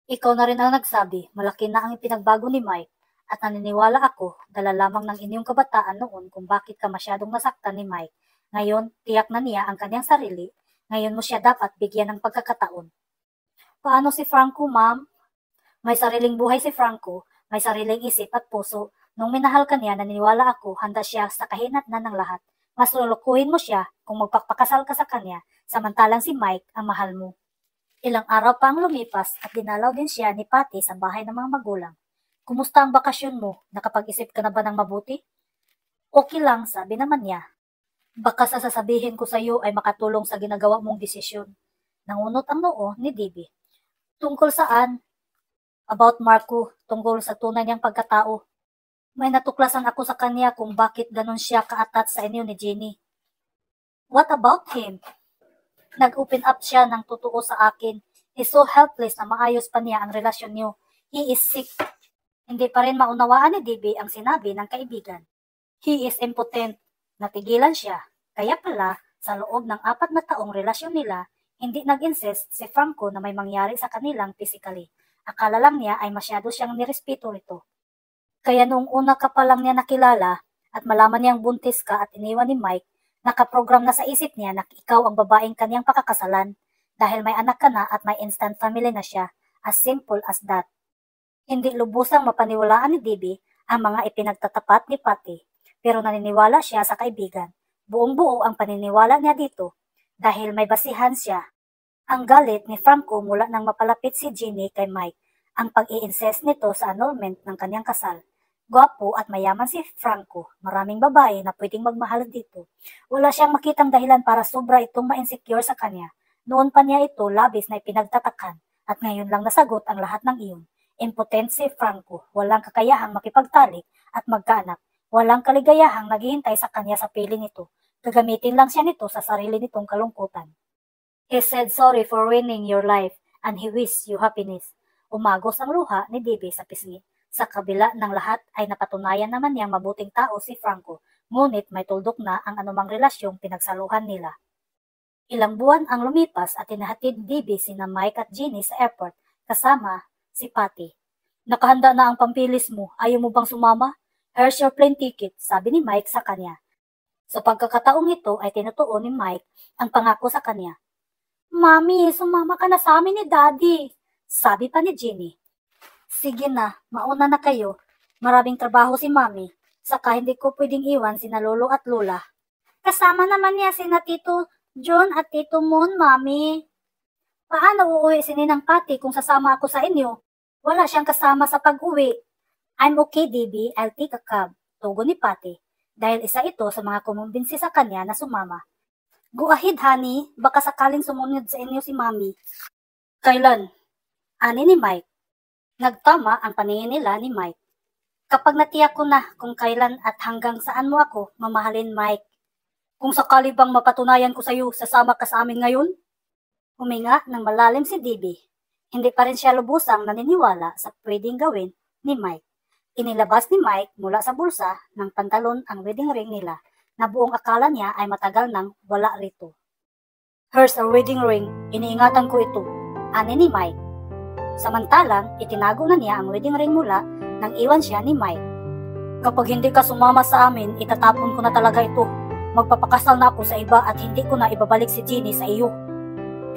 Ikaw na rin ang nagsabi, malaki na ang ipinagbago ni Mike at naniniwala ako dala lamang ng inyong kabataan noon kung bakit ka masyadong nasaktan ni Mike. Ngayon, tiyak na niya ang kanyang sarili. Ngayon mo siya dapat bigyan ng pagkakataon. Paano si Franco, ma'am? May sariling buhay si Franco, may sariling isip at puso. Nung minahal ka niya, naniniwala ako handa siya sa kahinatnan ng lahat. Mas lulukuhin mo siya kung magpapakasal ka sa kanya, samantalang si Mike ang mahal mo. Ilang araw pa ang lumipas at dinalaw din siya ni Patty sa bahay ng mga magulang. Kumusta ang bakasyon mo? Nakapag-isip ka na ba ng mabuti? Okay lang, sabi naman niya. Baka sa sasabihin ko sa iyo ay makatulong sa ginagawa mong desisyon. Nangunot ang noo ni DB. Tungkol saan? About Marco, tungkol sa tunay niyang pagkatao. May natuklasan ako sa kanya kung bakit ganon siya ka-attach sa inyo ni Ginny. What about him? Nag-open up siya ng totoo sa akin. He's so helpless na maayos pa niya ang relasyon niyo. He is sick. Hindi pa rin maunawaan ni DB ang sinabi ng kaibigan. He is impotent. Natigilan siya. Kaya pala, sa loob ng 4 na taong relasyon nila, hindi nag-insist si Franco na may mangyari sa kanilang physically. Akala lang niya ay masyado siyang nirespeto nito. Kaya noong una ka pa lang niya nakilala at malaman niyang buntis ka at iniwan ni Mike, nakaprogram na sa isip niya na ikaw ang babaeng kanyang pakakasalan dahil may anak ka na at may instant family na siya. As simple as that. Hindi lubusang mapaniwalaan ni DB ang mga ipinagtatapat ni Patty, pero naniniwala siya sa kaibigan. Buong-buo ang paniniwala niya dito dahil may basihan siya. Ang galit ni Franco mula nang mapalapit si Ginny kay Mike, ang pag-i-insist nito sa annulment ng kanyang kasal. Gwapo at mayaman si Franco, maraming babae na pwedeng magmahal dito. Wala siyang makitang dahilan para sobra itong ma-insecure sa kanya. Noon pa niya ito labis na ipinagtatakan at ngayon lang nasagot ang lahat ng iyon. Impotent si Franco, walang kakayahang makipagtalik at magkaanak. Walang kaligayahang naghihintay sa kanya sa piling nito. Gagamitin lang siya nito sa sarili nitong kalungkutan. He said sorry for ruining your life and he wished you happiness. Umagos ang luha ni DB sa pisngi. Sa kabila ng lahat ay napatunayan naman niyang mabuting tao si Franco, ngunit may tuldok na ang anumang relasyong pinagsaluhan nila. Ilang buwan ang lumipas at hinahatid DB sina Mike at Ginny sa airport kasama si Patty. Nakahanda na ang pampilis mo. Ayaw mo bang sumama? Here's your plane ticket, sabi ni Mike sa kanya. Sa pagkakataong ito ay tinutuon ni Mike ang pangako sa kanya. Mami, sumama ka na sa amin ni Daddy, sabi pa ni Ginny. Sige na, mauna na kayo. Maraming trabaho si Mami, saka hindi ko pwedeng iwan sina Lolo at Lola. Kasama naman niya sina Tito John at Tito Moon, Mami. Paano uuwi si Ninang Patty kung sasama ako sa inyo? Wala siyang kasama sa pag-uwi. I'm okay, Debbie. I'll take a cab, tugon ni Patty, dahil isa ito sa mga kumumbinsi sa kanya na sumama. Go ahead, honey. Baka sakaling sumunod sa inyo si Mami. Kailan? Ani ni Mike. Nagtama ang paningin nila ni Mike. Kapag natiyak ko na kung kailan at hanggang saan mo ako mamahalin, Mike. Kung sakali bang mapatunayan ko sa iyo, sasama ka sa amin ngayon? Huminga ng malalim si Debbie. Hindi pa rin siya lubusang naniniwala sa pwedeng gawin ni Mike. Inilabas ni Mike mula sa bulsa ng pantalon ang wedding ring nila na buong akala niya ay matagal nang wala rito. Here's a wedding ring. Iniingatan ko ito, ani ni Mike. Samantalang, itinago na niya ang wedding ring mula nang iwan siya ni Mike. Kapag hindi ka sumama sa amin, itatapon ko na talaga ito. Magpapakasal na ako sa iba at hindi ko na ibabalik si Ginny sa iyo.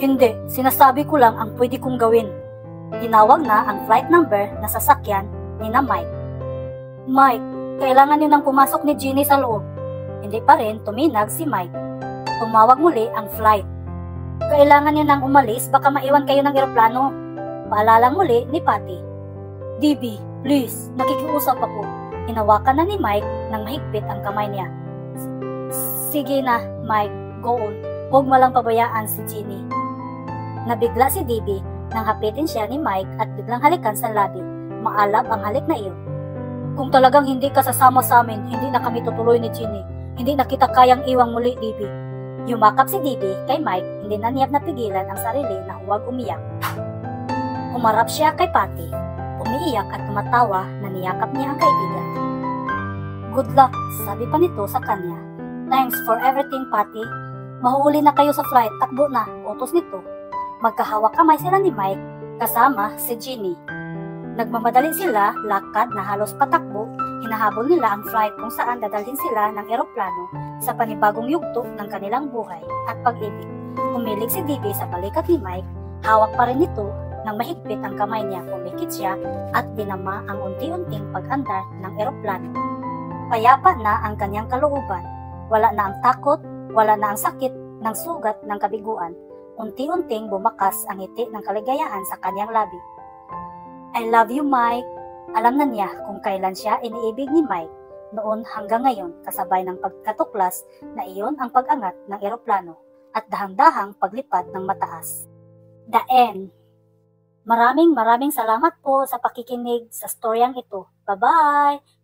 Hindi, sinasabi ko lang ang pwede kong gawin. Tinawag na ang flight number na sasakyan ni na Mike. Mike, kailangan niyo nang pumasok ni Ginny sa loob. Hindi pa rin tuminag si Mike. Tumawag muli ang flight. Kailangan niyo nang umalis, baka maiwan kayo ng eroplano. Paalala muli ni Patty. Debbie, please, nakikiusap ako. Hinawakan na ni Mike nang mahigpit ang kamay niya. Sige na, Mike, go on. Huwag mo lang pabayaan si Ginny. Nabigla si Debbie nang hapitin siya ni Mike at biglang halikan sa labi. Maalab ang halik na iyon. Kung talagang hindi ka sasama sa amin, hindi na kami tutuloy ni Ginny. Hindi na kita kayang iwang muli, Debbie. Yumakap si Debbie kay Mike, hindi na niya napigilan ang sarili na huwag umiyak. Umarap siya kay Patty. Umiiyak at tumatawa na niyakap niya ang kaibigan. Good luck, sabi pa nito sa kanya. Thanks for everything, Patty. Mahuhuli na kayo sa flight, takbo na, utos nito. Magkahawak kamay sila ni Mike, kasama si Ginny. Nagmamadali sila, lakad na halos patakbo, hinahabol nila ang flight kung saan dadalhin sila ng eroplano sa panibagong yugto ng kanilang buhay at pag-ibig. Umilig si Debbie sa balikat ni Mike, hawak pa rin nito nang mahigpit ang kamay niya, pumikit siya at dinama ang unti-unting pag-andar ng eroplano. Payapa na ang kanyang kalooban, wala na ang takot, wala na ang sakit ng sugat ng kabiguan. Unti-unting bumakas ang ngiti ng kaligayahan sa kanyang labi. I love you, Mike. Alam na niya kung kailan siya iniibig ni Mike, noon hanggang ngayon kasabay ng pagkatuklas na iyon ang pag-angat ng eroplano at dahang-dahang paglipad ng mataas. The end. Maraming salamat po sa pakikinig sa storyang ito. Bye-bye!